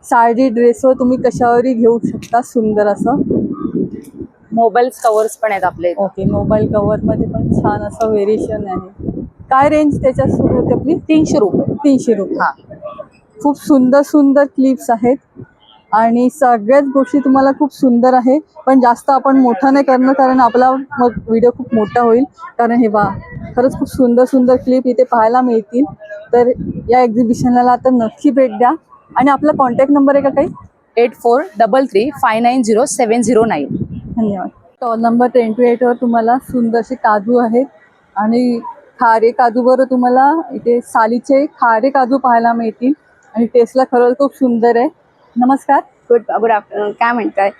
साडी ड्रेसवर तुम्ही कशावरही घेऊ शकता, सुंदर असं. मोबाईल कव्हर्स पण आहेत आपले. ओके, मोबाईल कव्हर मध्ये पण छान असं व्हेरिएशन आहे. काय रेंज त्याच्यात सुरू होते आपली? 300 रुपये. 300 रुपये. हा. खूप सुंदर सुंदर क्लिप्स आहेत आणि सगळ्याच गोष्टी तुम्हाला खूप सुंदर आहे. पण जास्त आपण मोठा नाही करणार, कारण आपला मग व्हिडिओ खूप मोठा होईल. कारण हे बा, खरंच खूप सुंदर सुंदर क्लिप इथे पाहायला मिळतील. तर या एक्झिबिशनला आता नक्की भेट द्या. आणि आपला कॉन्टॅक्ट नंबर आहे का काही? 8433590709. धन्यवाद. स्टॉल नंबर 28 वर तुम्हाला सुंदरसे काजू आहेत आणि खारे काजू बरोबर तुम्हाला इथे सालीचे खारे काजू पाहायला मिळतील आणि टेस्टला खरंच खूप सुंदर आहे. नमस्कार. Good afternoon. काय म्हणताय?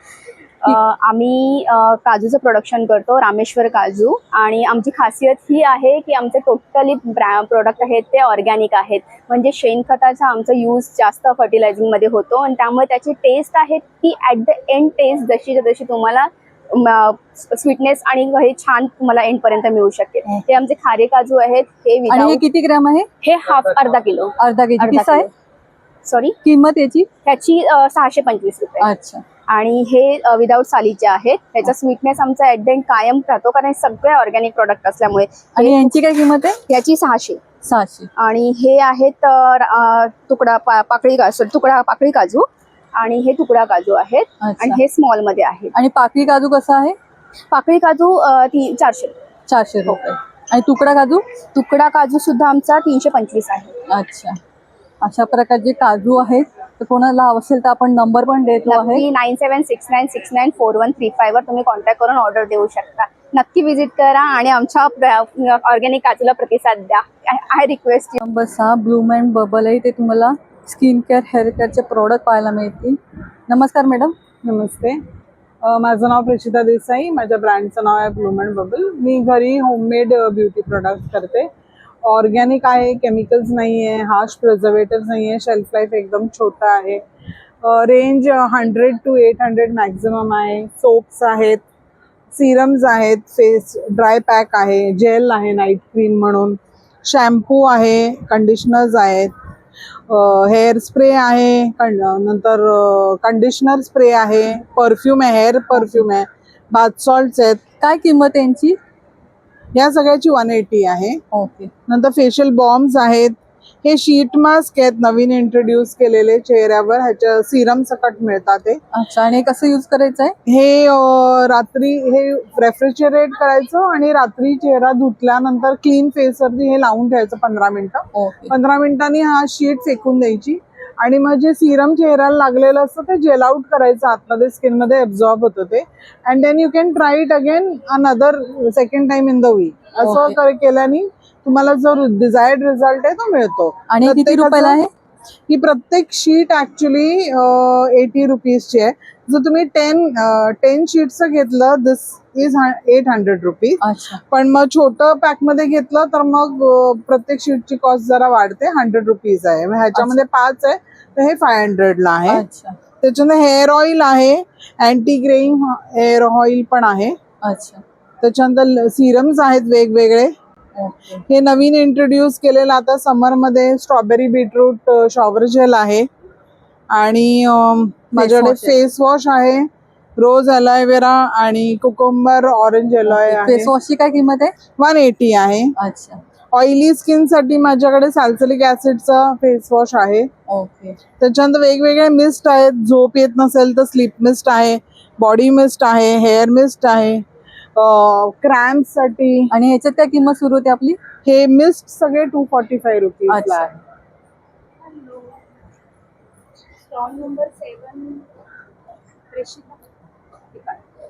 आम्ही काजूचं प्रोडक्शन करतो, रामेश्वर काजू. आणि आमची खासियत ही आहे की आमचे टोटली प्रोडक्ट आहेत ते ऑर्गॅनिक आहेत. म्हणजे शेणखताचा आमचा यूज जास्त फर्टिलायझिंगमध्ये होतो आणि त्यामुळे त्याची टेस्ट आहे ती ॲट द एंड टेस्ट जशी तुम्हाला स्वीटनेस आणि हे छान तुम्हाला एंड पर्यंत मिळू शकेल. हे आमचे खारे काजू आहेत. हे किती ग्रॅम आहे? हे अर्धा किलो. अर्धा केजी आहे. सॉरी, किंमत याची? ह्याची 625 रुपये. अच्छा. आणि हे विदाऊट सालीचे आहेत. त्याचा स्वीटनेस आमचा ऍट द एंड कायम राहतो, कारण हे सगळे ऑर्गॅनिक प्रोडक्ट असल्यामुळे. आणि यांची काय किंमत आहे? याची 600. आणि हे आहेत तुकडा पाकळी काजू आणि हे तुकडा काजू आहेत. आणि हे स्मॉल मध्ये आहेत. आणि पाकळी काजू कसा आहे? पाकळी काजू 400 रुपये. आणि तुकडा काजू सुद्धा आमचा 325 आहे. अच्छा, अशा प्रकारचे काजू आहेत. तर कोणाला असेल तर आपण नंबर पण देतो आहे. 9769694135 वर तुम्ही कॉन्टॅक्ट करून ऑर्डर देऊ शकता. नक्की विजिट करा आणि आमच्या ऑर्गॅनिक काजूला प्रतिसाद द्या. I request. Number 6 Bloom and bubble आहे. ते तुम्हाला स्किन केअर, हेअर केअरचे प्रोडक्ट पाहायला मिळतील. नमस्कार मॅडम. नमस्ते. माझं नाव प्रचिता देसाई. माझ्या ब्रँडचं नाव आहे ब्लूम अँड बबल. मी घरी होममेड ब्युटी प्रोडक्ट करते. ऑर्गॅनिक आहे, केमिकल्स नाही आहे, हार्श प्रिझर्वेटिव्स नाही आहे, शेल्फ लाईफ एकदम छोटा आहे. रेंज 100 to 800 मॅक्झिमम आहे. सोप्स आहेत, सिरम्स आहेत, फेस ड्राय पॅक आहे, जेल आहे नाईट क्रीम म्हणून, शॅम्पू आहे, कंडिशनर्स आहेत, हेअर स्प्रे आहे, नंतर कंडिशनर स्प्रे आहे, परफ्यूम आहे, हेअर परफ्यूम आहे, बाथ सॉल्ट्स आहेत. काय किंमत यांची? या सगळ्याची 180 आहे. ओके. नंतर फेशियल बॉम्ब्स आहेत. हे शीट मास्क आहेत, नवीन इंट्रोड्यूस केलेले चेहऱ्यावर. ह्याच्या सिरम सकट मिळतात ते. अच्छा. आणि कसं यूज करायचं आहे? हे रात्री हे रेफ्रिजरेट करायचं आणि रात्री चेहरा धुतल्यानंतर क्लीन फेसवरती हे लावून ठेवायचं 15 मिनिटं. 15 मिनिटांनी हा शीट फेकून द्यायची आणि मग जे सिरम चेहऱ्याला लागलेलं असतं ते जेल आउट करायचं, आतमध्ये स्किनमध्ये ॲब्झॉर्ब होतं ते. And then you can try it again another second time in the week. असं केल्याने तुम्हाला जो डिझायर्ड रिझल्ट आहे तो मिळतो. आणि किती रुपयाला आहे ही प्रत्येक शीट? ऍक्च्युली 80 रुपीजची आहे. जर तुम्ही 10 शीटचं घेतलं, दिस इज 800 रुपीज. पण मग छोटं पॅक मध्ये घेतलं तर मग प्रत्येक शीटची कॉस्ट जरा वाढते. 100 रुपीज आहे. ह्याच्यामध्ये 5 आहे तर हे 500 ला आहे. त्याच्यानंतर हेअर ऑइल आहे, अँटी ग्रेइंग हेअर ऑइल पण आहे. अच्छा. त्याच्यानंतर सिरम्स आहेत वेगवेगळे. हे नवीन इंट्रोड्यूस केलेलं आता समर मध्ये स्ट्रॉबेरी बीटरूट शॉवर जेल आहे. आणि माझ्याकडे फेस वॉश आहे, रोज ॲलोवेरा आणि कुकुंबर ऑरेंज एलोय आहे. फेस वॉशची काय किंमत आहे? 180 आहे. अच्छा. ऑइली स्किन साठी माझ्याकडे सॅल्सिलिक ऍसिडचा फेस वॉश आहे. ओके. त्याच्यानंतर वेगवेगळे मिस्ट आहेत. झोप येत नसेल तर स्लीप मिस्ट आहे, बॉडी मिस्ट आहे, हेअर मिस्ट आहे, क्रॅम्प साठी. आणि ह्याच्यात काय किंमत सुरू होते आपली? हे मिस्ट सगळे 245 रुपीज आहे.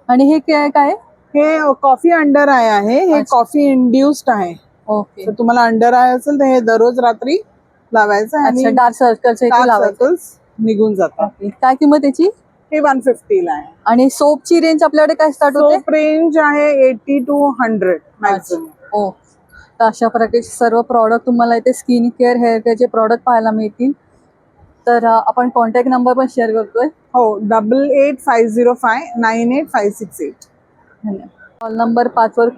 आणि हे काय? हे कॉफी अंडर आय आहे. हे कॉफी इंड्युस्ड आहे. ओके. तर तुम्हाला अंडर आय असेल तर हे दररोज रात्री लावायचं आणि डार्क सर्कल्स निघून जातात. काय किंमत याची? हे 150 ला आहे. आणि सोपची रेंज आपल्याकडे काय स्टार्ट होते? सोप रेंज आहे 80 to 100 मॅक्सिमम. ओ, तर अशा प्रकारचे सर्व प्रॉडक्ट तुम्हाला इथे स्किन केअर हेअर केअरचे प्रॉडक्ट पाहायला मिळतील. तर आपण कॉन्टॅक्ट नंबर पण शेअर करतोय. हो, 8850598568. धन्यवाद. कॉल नंबर 5 वर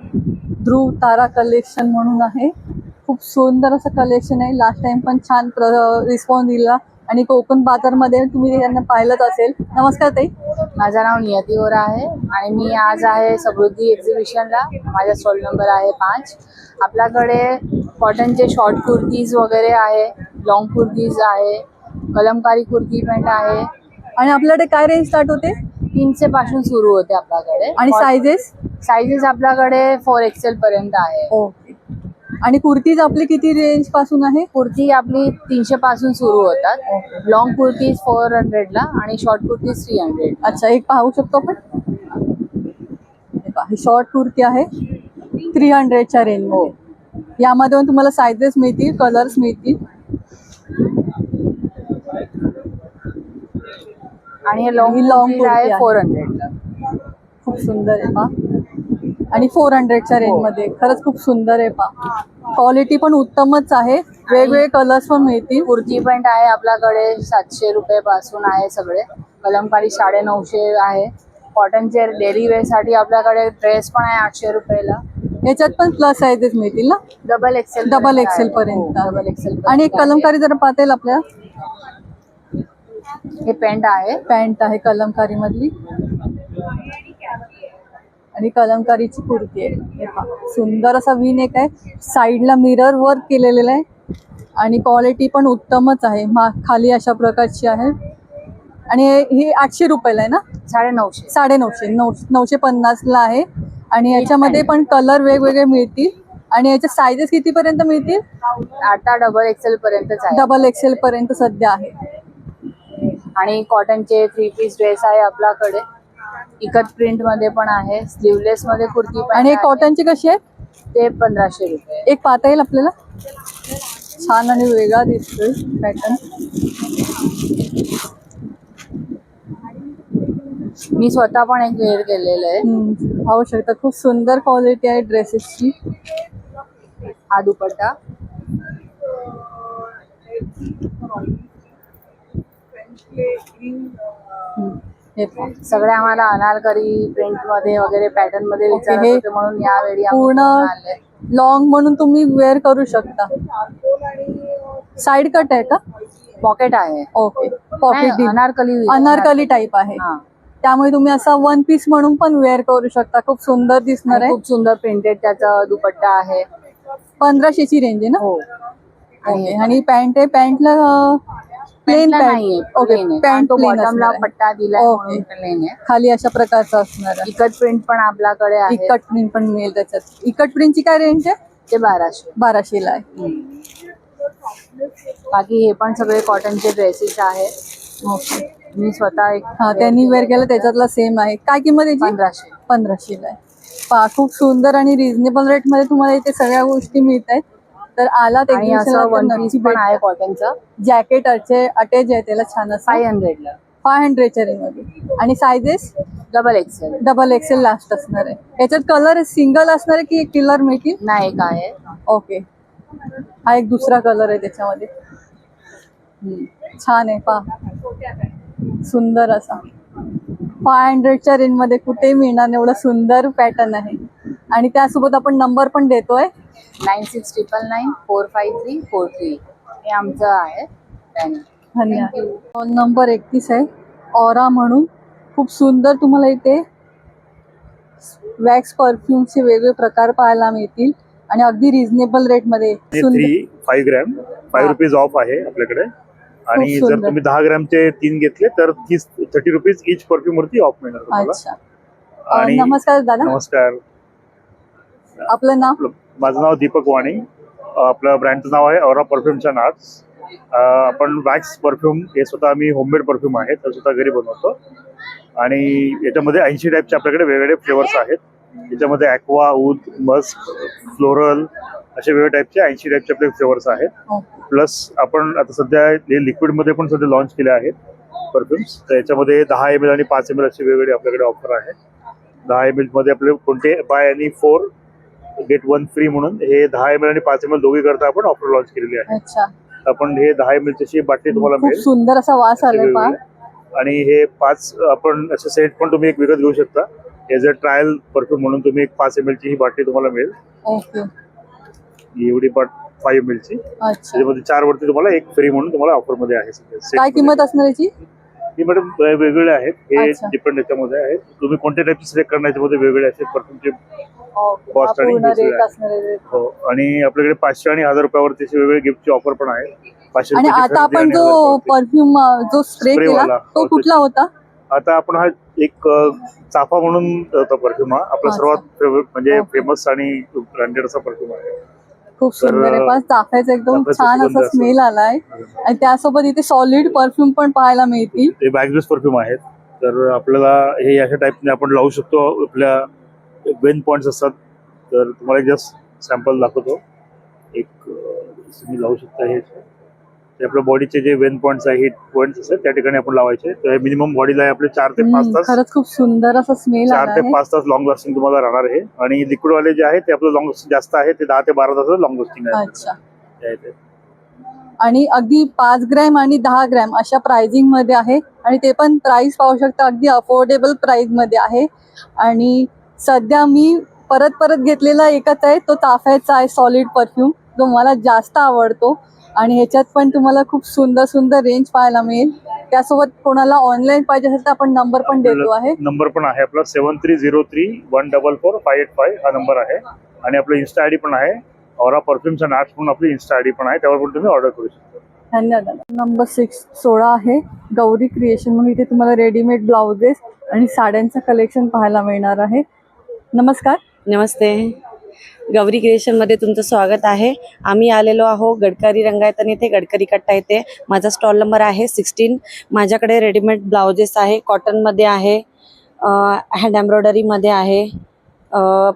ध्रुव तारा कलेक्शन म्हणून आहे. खूप सुंदर असं कलेक्शन आहे. लास्ट टाइम पण छान रिस्पॉन्स दिला आणि कोकण बाजारमध्ये तुम्ही त्यांना पाहिलंच असेल. नमस्कार ताई. माझं नाव नियती वोरा आहे आणि मी आज आहे समृद्धी एक्झिबिशनला. माझा स्टॉल नंबर आहे 5. आपल्याकडे कॉटनचे शॉर्ट कुर्तीज वगैरे आहे, लॉंग कुर्तीज आहे, कलमकारी कुर्ती पॅन्ट आहे. आणि आपल्याकडे काय रेंज स्टार्ट होते? 300 पासून सुरू होते आपल्याकडे. आणि सायझेस आपल्याकडे 4XL पर्यंत आहे. ओके. आणि कुर्तीज आपली किती रेंज पासून आहे? कुर्ती आपली 300 पासून सुरू होतात. लॉंग कुर्तीज 400 ला आणि शॉर्ट कुर्तीज 300. अच्छा, एक पाहू शकतो आपण. ही शॉर्ट कुर्ती आहे 300च्या रेंज मध्ये. यामध्ये पण तुम्हाला सायझेस मिळतील, कलर्स मिळतील. आणि हे लॉंग कुर्ती आहे आहे. 400 ला. खूप सुंदर आहे पा. आणि 400च्या रेंज मध्ये खरंच खूप सुंदर आहे पा. क्वालिटी पण उत्तमच आहे. वेगवेगळे कलर्स पण मिळतील. कुर्ती पॅन्ट आहे आपल्याकडे 700 रुपये पासून आहे सगळे. कलमकारी 950 आहे. कॉटनचे डेली वेअर साठी आपल्याकडे ड्रेस पण आहे 800 रुपयाला. याच्यात पण प्लस सायझेस मिळतील ना? डबल एक्सेल पर्यंत. Double XL. आणि एक कलमकारी जरा पाहता येईल आपल्याला. हे पॅन्ट आहे कलमकारी मधली आणि कलमकारीची कुर्ती आहे. हे पहा, सुंदर असा वी नेक आहे. साईडला मिरर वर्क केलेलं आहे आणि क्वालिटी पण उत्तमच आहे. खाली अशा प्रकारची आहे. आणि हे 800 रुपयाला आहे ना? 950 950ला आहे. आणि याच्यामध्ये पण कलर वेगवेगळे मिळतील. आणि याच्या सायझेस किती पर्यंत मिळतील? आता डबल एक्सेल पर्यंतच आहे. डबल एक्सेल पर्यंत सध्या आहे. आणि कॉटनचे 3 पीस ड्रेस आहे आपल्याकडे. इकत प्रिंट मध्ये पण आहे. स्लीवलेस मध्ये कुर्ती पण. आणि कॉटनची कशी आहे? ते 1500 रुपये. एक पाहता येईल आपल्याला. छान आणि वेगळा दिसतोय पॅटर्न. मी स्वतः पण एक वेअर केलेलं आहे. पाहू शकता खूप सुंदर क्वालिटी आहे ड्रेसेसची. हा दुपट्टा. सगळे आम्हाला अनारकली प्रिंट मध्ये वगैरे पॅटर्न मध्ये विचारत होते म्हणून यावेळी पूर्ण लॉंग म्हणून तुम्ही वेअर करू शकता. साइड कट आहे का? पॉकेट आहे. ओके, पॉकेट अनारकली टाईप आहे. त्यामुळे तुम्ही असा 1 पीस म्हणून पण वेअर करू शकता. खूप सुंदर दिसणार आहे. खूप सुंदर प्रिंटेड त्याचा दुपट्टा आहे. 1500ची रेंज आहे ना? हो. आणि पॅन्ट आहे. पॅन्टला प्लेन नाहीये. ओके, पॅन्ट बॉटमला पट्टा दिलाय म्हणून प्लेन आहे. खाली अशा प्रकारचा असणार आहे. इकट प्रिंट पण आपल्याकडे आहे. इकट प्रिंट पण मिळेल त्याच्यात. इकट प्रिंटची काय रेंज आहे? ते 1200 आहे. बाकी हे पण सगळे कॉटनचे ड्रेसेस आहेत. ओके. मी स्वतः एक त्यांनी वेअर केलं त्याच्यातला सेम आहे. काय किंमत आहे? 1500ला आहे. पहा, खूप सुंदर आणि रिझनेबल रेट मध्ये तुम्हाला इथे सगळ्या गोष्टी मिळत आहेत. तर आला ते पण आहे कॉटनचा. जॅकेट अटॅच आहे त्याला छान असं. 500च्या रेंज मध्ये. आणि सायझेस डबल एक्सेल लास्ट असणार आहे. याच्यात कलर सिंगल असणार आहे की एक कलर मिळतील? नाही, काय. ओके, हा एक दुसरा कलर आहे त्याच्यामध्ये. छान आहे पहा, सुंदर असा. 500च्या रेंज मध्ये कुठेही मिळणार एवढं सुंदर पॅटर्न आहे. आणि त्यासोबत आपण नंबर पण देतोय 9699453433. हे आमचं आहे. धन्यवाद. कॉल नंबर 31 आहे. ऑरा म्हणून खूप सुंदर तुम्हाला इथे वॅक्स परफ्यूमचे वेगवेगळे प्रकार पाहायला मिळतील आणि अगदी रिझनेबल रेट मध्ये. 5 ग्रॅम 5 रुपीज ऑफ आहे आपल्याकडे. आणि जर तुम्ही 10 ग्रॅमचे 3 घेतले तर 30 रुपीज इच परफ्यूम वरती ऑफ मिळणार तुम्हाला. आणि नमस्कार दादा. नमस्कार. आपलं नाव? माझं नाव दीपक वाणी. आपलं ब्रँडचं नाव आहे औरा परफ्यूमच्या नाट्स. आपण वॅक्स परफ्यूम हे स्वतः आम्ही होममेड परफ्यूम आहे तर स्वतः घरी बनवतो. आणि याच्यामध्ये 80 टाईपचे आपल्याकडे वेगवेगळे फ्लेवर्स आहेत. याच्यामध्ये ॲक्वा, ऊद, मस्क, फ्लोरल असे वेगवेगळ्या टाईपचे 80 टाईपचे आपले फ्लेवर्स आहेत. प्लस आपण आता सध्या हे लिक्विडमध्ये पण सध्या लॉन्च केले आहेत. परफ्युम्स. तर याच्यामध्ये 10 ml आणि 5 ml अशी वेगवेगळी आपल्याकडे ऑफर आहे. 10 ml मध्ये आपले कोणते बाय आणि 4 गेट 1 फ्री म्हणून हे 10 ml आणि 5 ml दोघी करता आपण ऑफर लॉन्च केलेली आहे. अच्छा, आपण हे 10 ml ची बाटली तुम्हाला खूप मिळेल सुंदर असा वास आलाय पहा. आणि हे 5 आपण असे सेट पण तुम्ही एक विकत घेऊ शकता. एज अ ट्रायल परफ्यूम म्हणून तुम्ही एक 5 ml ची ही बाटली तुम्हाला मिळेल. ओके, एवढी 5 ml ची. अच्छा. त्याच्यामध्ये 4 वरती तुम्हाला एक फ्री म्हणून तुम्हाला ऑफर मध्ये आहे. काय किंमत असणार याची? ही मॅडम वेगवेगळे आहेत. हे अच्छा. डिपेंड याच्यामध्ये आहेत. तुम्ही कोणत्या टाईपचे सिलेक्ट करणार याच्यामध्ये वेगवेगळे असे परफ्यूमचे ओके, कॉस्ट आणि पूर्ण हे सगळं रेट आहे. असणार आहे. हो, आणि आपल्याकडे 500 आणि 1000 रुपयावरती वेगवेगळे गिफ्टची ऑफर पण आहे. 500 आणि रुपयाची आता खरेदी आपण आणि जो 1000 रुपयावरती. परफ्यूम जो स्प्रे Spray केला वाला. तो हो, कुठला होता? आता आपण हा एक चाफा म्हणून परफ्यूम हा आपला अच्छा. सर्वात म्हणजे ओके. फेमस आणि ब्रँडेड असा परफ्यूम आहे. खूप सुंदर आहे पहा. चाफ्याचा एकदम चाफ्याचा छान सुगंध असा असतो. स्मेल आलाय आणि त्यासोबत इथे सॉलिड परफ्यूम पण पाहायला मिळतील. ते बॅगलेस परफ्यूम आहेत. तर आपल्याला हे अशा टाईपने आपण लावू शकतो. आपल्या वेन पॉइंट्स असतात. तर तुम्हाला एक जस्ट सॅम्पल दाखवतो. एक तुम्ही लावू शकता. हे आपल्या बॉडीचे जे वेन पॉइंट्स आहे, हिट पॉइंट्स असतात त्या ठिकाणी आपण लावायचे. तर हे मिनिमम बॉडीला आहे आपले 4 ते 5 तास. खरंच खूप सुंदर असा स्मेल 4 आला ते आहे. 5 तास लॉंग लास्टिंग तुम्हाला राहणार आहे. आणि लिक्विड वाले जे आहे ते आपलं लॉंग लास्टिंग जास्त आहे. ते 10 ते 12 तास लॉंग लास्टिंग आहे. अच्छा, ते. आणि अगदी 5 ग्रॅम आणि 10 ग्रॅम अशा प्राइसिंग मध्ये आहे आणि ते पण प्राइस पाहू शकता अगदी अफोर्डेबल प्राइस मध्ये आहे. आणि सध्या मी परत घेतलेला एकच आहे, तो चाफ्याचा आहे सॉलिड परफ्यूम, जो मला जास्त आवडतो. आणि ह्याच्यात पण तुम्हाला खूप सुंदर रेंज पाहायला मिळेल. त्यासोबत कोणाला ऑनलाईन पाहिजे असेल तर आपण नंबर पण देतो आहे. नंबर पण आहे आपला 7303144585 हा नंबर आहे. आणि आपलं इन्स्टा आयडी पण आहे. औरा परफ्यूम्स अँड आर्ट्स म्हणून आपली इन्स्टा आयडी पण आहे. त्यावर पण तुम्ही ऑर्डर करू शकता. धन्यवाद. नंबर 16 आहे गौरी क्रिएशन म्हणून. इथे तुम्हाला रेडीमेड ब्लाउजेस आणि साड्यांचं कलेक्शन पाहायला मिळणार आहे. नमस्कार. नमस्ते. गौरी क्रिएशनमध्ये तुमचं स्वागत आहे. आम्ही आलेलो आहो गडकरी रंगायतन इथे, गडकरी कट्टा इथे. माझा स्टॉल नंबर आहे 16. माझ्याकडे रेडीमेड ब्लाउजेस आहे, कॉटनमध्ये आहे, हँड एम्ब्रॉयडरीमध्ये आहे,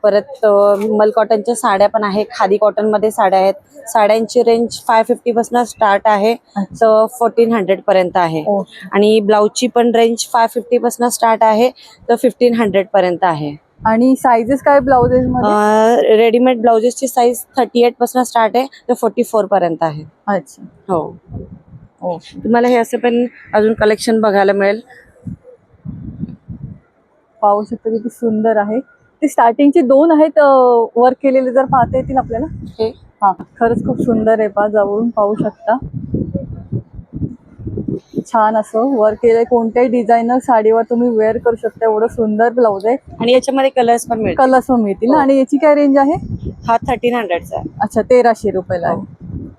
परत मल कॉटनच्या साड्या पण आहे, खादी कॉटनमध्ये साड्या आहेत. साड्यांची रेंज 550 पासून स्टार्ट आहे तर 1400 पर्यंत आहे. आणि ब्लाऊजची पण रेंज 550 पासून स्टार्ट आहे तर 1500 पर्यंत आहे. आणि साइजेस काय ब्लाउजेस मध्ये? रेडीमेड ब्लाउजेसची साईज 38 पासून स्टार्ट आहे तर 44 पर्यंत आहे. अच्छा, हो. तुम्हाला हे असे पण अजून कलेक्शन बघायला मिळेल. पाहू शकता किती सुंदर आहे. ते स्टार्टिंगचे 2 आहेत वर्क केलेले, जर पाहता येतील आपल्याला. हे हा, खरंच खूप सुंदर आहे पहा. जवळून पाहू शकता. छान असं वर्क केलंय. कोणत्याही डिझायनर साडीवर तुम्ही वेअर करू शकता. एवढं सुंदर ब्लाउज आहे. आणि याच्यामध्ये कलर्स पण मिळतील. कलर्स पण मिळतील ना. आणि याची काय रेंज आहे? हा 1300चा आहे. अच्छा, 1300 रुपयाला आहे.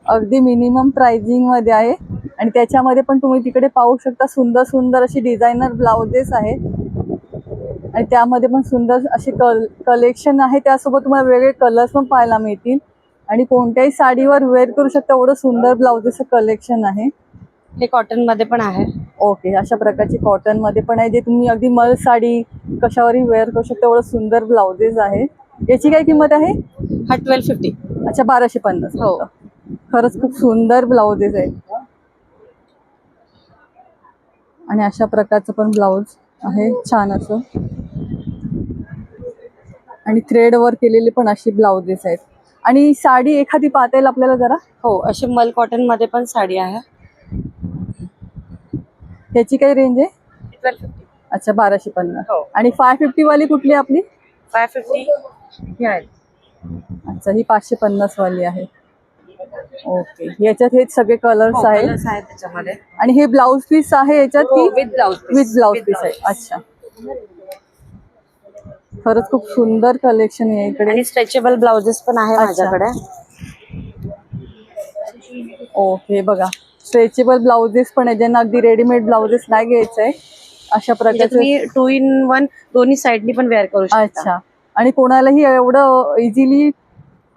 अगदी मिनिमम प्राइसिंग मध्ये आहे. आणि त्याच्यामध्ये पण तुम्ही तिकडे पाहू शकता सुंदर अशी डिझायनर ब्लाउजेस आहेत. आणि त्यामध्ये पण सुंदर असे कलेक्शन आहे. त्यासोबत तुम्हाला वेगवेगळे कलर्स पण पाहायला मिळतील. आणि कोणत्याही साडीवर वेअर करू शकता. एवढं सुंदर ब्लाउजेसचं कलेक्शन आहे. हे कॉटन मध्ये पण आहे. ओके, अशा प्रकारची कॉटन मध्ये पण आहे, जे तुम्ही अगदी मल साडी कशावरही वेअर करू शकता. एवढं सुंदर ब्लाउजेस आहे. याची काय किंमत आहे? हा 1250. अच्छा, 1250. हो. खरंच खूप सुंदर ब्लाउजेस आहेत. आणि अशा प्रकारचं पण ब्लाउज आहे, छान असं. आणि थ्रेड वर केलेले पण अशी ब्लाउजेस आहेत. आणि साडी एखादी पाहता येईल आपल्याला जरा? हो, अशी मल कॉटन मध्ये पण साडी आहे. त्याची काय रेंज आहे? 1250. अच्छा, 1250. हो. आणि 550 वाली कुठली आपली? 550 ही आहे. अच्छा, ही 550 वाली आहे. ओके, याच्यात हे सगळे कलर्स आहेत. कलर्स आहेत त्याच्यामध्ये. आणि हे ब्लाउज पीस आहे याच्यात की with blouse piece? With blouse piece आहे. अच्छा, खरंच खूप सुंदर कलेक्शन आहे इकडे. आणि स्ट्रेचेबल ब्लाउजेस पण आहे माझ्याकडे. ओके, बघा स्ट्रेचेबल ब्लाउजेस पण आहे, ज्यांना अगदी रेडीमेड ब्लाउजेस नाही घ्यायचं आहे अशा प्रकारचे. तुम्ही 2 in 1 दोन्ही साइडनी पण वेअर करू शकता. अच्छा, आणि कोणालाही एवढं इझिली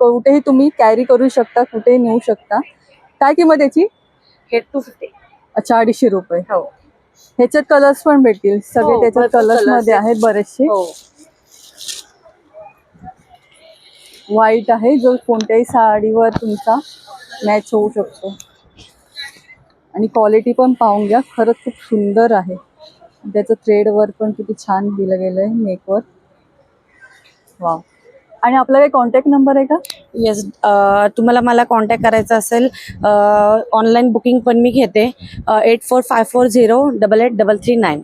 कुठेही तुम्ही कॅरी करू शकता, कुठेही नेऊ शकता. काय किंमत याची? हे 250. अच्छा, 250 रुपये. हो. ह्याच्यात कलर्स पण भेटतील सगळे. हो, त्याच्यात भरपूर कलर्स colours मध्ये आहेत बरेचसे. हो. व्हाईट आहे, जो कोणत्याही साडीवर तुमचा मॅच होऊ शकतो. आणि क्वालिटी पण पाहून घ्या, खरंच खूप सुंदर आहे. त्याचं थ्रेड वर्क पण किती छान दिलं गेलंय नेकवर. वाव. आणि आपला काही कॉन्टॅक्ट नंबर आहे का? येस, तुम्हाला मला कॉन्टॅक्ट करायचा असेल, ऑनलाईन बुकिंग पण मी घेते. 8454088339.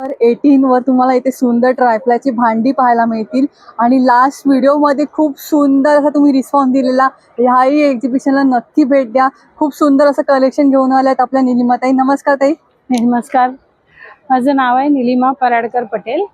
तर 18 वर तुम्हाला इथे सुंदर ट्रायप्लायची भांडी पाहायला मिळतील. आणि लास्ट व्हिडिओमध्ये खूप सुंदर असा तुम्ही रिस्पॉन्स दिलेला. ह्याही एक्झिबिशनला नक्की भेट द्या. खूप सुंदर असं कलेक्शन घेऊन आल्यात आपल्या निलिमाताई. नमस्कार ताई. नमस्कार, माझं नाव आहे निलिमा पराडकर पटेल.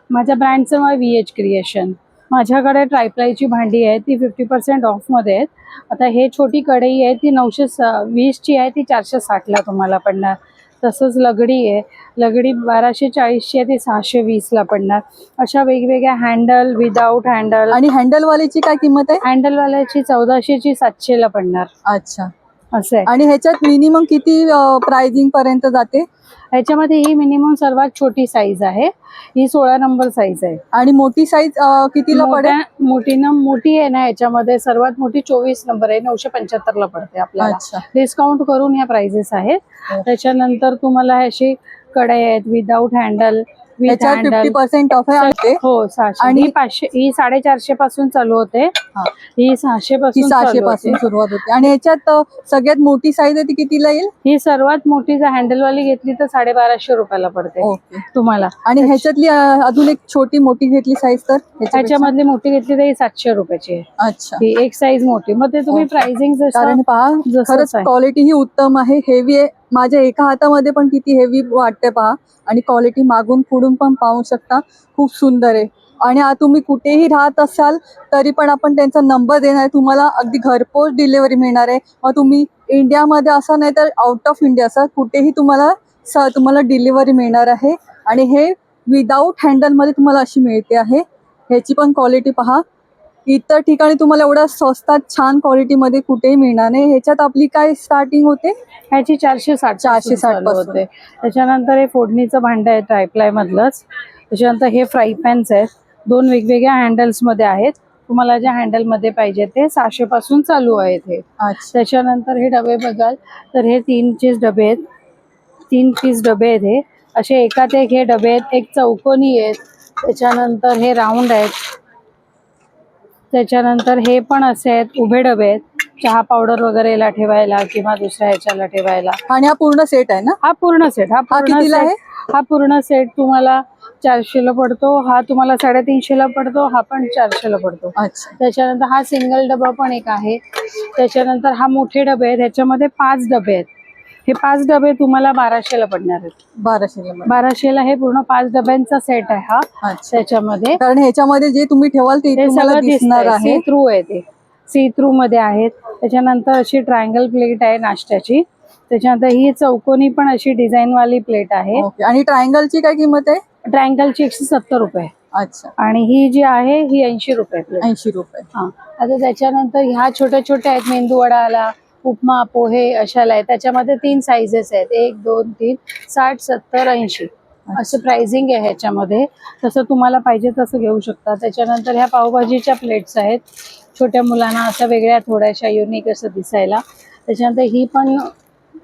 माझ्या ब्रँडचं नाव VH क्रिएशन. माझ्याकडे ट्रायप्लायची भांडी आहे, ती 50% ऑफमध्ये आहेत. आता हे छोटी कढई आहे, ती 920ची आहे, ती 460ला तुम्हाला पडणार. तसंच लगडी आहे, लगडी 1240ची आहे, ती 620ला पडणार. अशा वेगवेगळ्या हँडल, विदाऊट हँडल. आणि हँडलवालीची काय किंमत आहे? हँडलवाल्याची 1400ची 700ला पडणार. अच्छा, असं आहे. आणि ह्याच्यात मिनिमम किती प्राइसिंग पर्यंत जाते? ह्याच्यामध्ये ही मिनिमम सर्वात छोटी साईज आहे, ही 16 नंबर साईज आहे. आणि मोठी साईज कितीला पडेल? मोठी आहे ना, ह्याच्यामध्ये सर्वात मोठी 24 नंबर आहे, 975ला पडते आपल्याला. अच्छा. डिस्काउंट करून ह्या प्राइजेस आहेत. त्याच्यानंतर तुम्हाला अशी कढई आहेत विदाऊट हँडल, विथ ह्याच्यात हँडल. 50% ऑफ आहे. हो, 600. आणि ही 500, ही 450 पासून चालू होते, ही 600 पासून 600 पासून सुरुवात होते. आणि ह्याच्यात सगळ्यात मोठी साईज आहे ती कितीला येईल? ही सर्वात मोठी जर हँडलवाली घेतली तर 1250 रुपयाला पडते तुम्हाला. आणि ह्याच्यातली अजून एक छोटी मोठी घेतली साईज तर ह्याच्यामधली मोठी घेतली तर ही 700 रुपयाची आहे. अच्छा, ही एक साईज मोठी. मग ते तुम्ही प्राइसिंग कारण पहा खरंच क्वालिटी ही उत्तम आहे. हेवी आहे. माझ्या एका हातामध्ये पण किती हेवी वाटते पहा. आणि क्वालिटी मागून पुढून पण पाहू शकता, खूप सुंदर आहे. आणि तुम्ही कुठेही राहत असाल तरी पण आपण त्यांचा नंबर देणार आहे तुम्हाला. अगदी घरपोच डिलिव्हरी मिळणार आहे. मग तुम्ही इंडियामध्ये असं नाही तर आउट ऑफ इंडिया असं कुठेही तुम्हाला डिलिव्हरी मिळणार आहे. आणि हे विदाऊट हँडलमध्ये तुम्हाला अशी मिळते आहे. ह्याची पण क्वालिटी पहा. इतर ठिकाणी तुम्हाला एवढ्या स्वस्तात छान क्वालिटीमध्ये कुठेही मिळणार नाही. ह्याच्यात आपली काय स्टार्टिंग होते? ह्याची 460 होते. त्याच्यानंतर हे फोडणीचं भांडं आहे ट्रायप्लाय मधलंच. त्याच्यानंतर हे फ्राय पॅन्स आहेत, 2 वेगवेगळ्या हँडल्स मध्ये आहेत. तुम्हाला ज्या हँडल मध्ये पाहिजे ते 600 पासून चालू आहेत हे. त्याच्यानंतर हे डबे बघाल तर हे 3 पीस डबे आहेत, 3 पीस डबे आहेत. हे असे एकात एक हे डबे आहेत. एक चौकोनी आहेत, त्याच्यानंतर हे राऊंड आहेत, त्याच्यानंतर हे पण असे आहेत उभे डबे आहेत, चहा पावडर वगैरेला ठेवायला किंवा दुसऱ्या ह्याच्याला ठेवायला. आणि हा पूर्ण सेट आहे ना? हा पूर्ण सेट. हा पूर्ण सेट तुम्हाला 400ला पडतो. हा तुम्हाला 350ला पडतो. हा पण 400ला पडतो. त्याच्यानंतर हा सिंगल डबा पण एक आहे. त्याच्यानंतर हा मोठे डबे आहेत, ह्याच्यामध्ये 5 डबे आहेत. हे 5 डबे तुम्हाला 1200ला पडणार आहेत. 1200ला हे पूर्ण 5 डब्यांचा सेट आहे हा. त्याच्यामध्ये कारण ह्याच्यामध्ये जे तुम्ही ठेवाल ते तुम्हाला दिसणार आहे. सी थ्रू आहे, ते सी थ्रू मध्ये आहेत. त्याच्यानंतर अशी ट्रायंगल प्लेट आहे नाश्त्याची. त्याच्यानंतर ही चौकोनी पण अशी डिझाईन वाली प्लेट आहे. आणि ट्रायंगलची काय किंमत आहे? ट्रायंगलची 170 रुपये. अच्छा. आणि ही जी आहे ही 80 रुपये प्लेट. 80 रुपये. हा. आता त्याच्यानंतर ह्या छोट्या छोट्या आहेत, मेंदू वडा आला, उपमा, पोहे अशाला आहे. त्याच्यामध्ये 3 साईजेस आहेत, 1, 2, 3, 60, 70, 80 असं प्राइसिंग आहे ह्याच्यामध्ये. तसं तुम्हाला पाहिजे तसं घेऊ शकता. त्याच्यानंतर ह्या पावभाजीच्या प्लेट्स आहेत, छोट्या मुलांना असं वेगळ्या थोड्याशा युनिक असं दिसायला. त्याच्यानंतर ही पण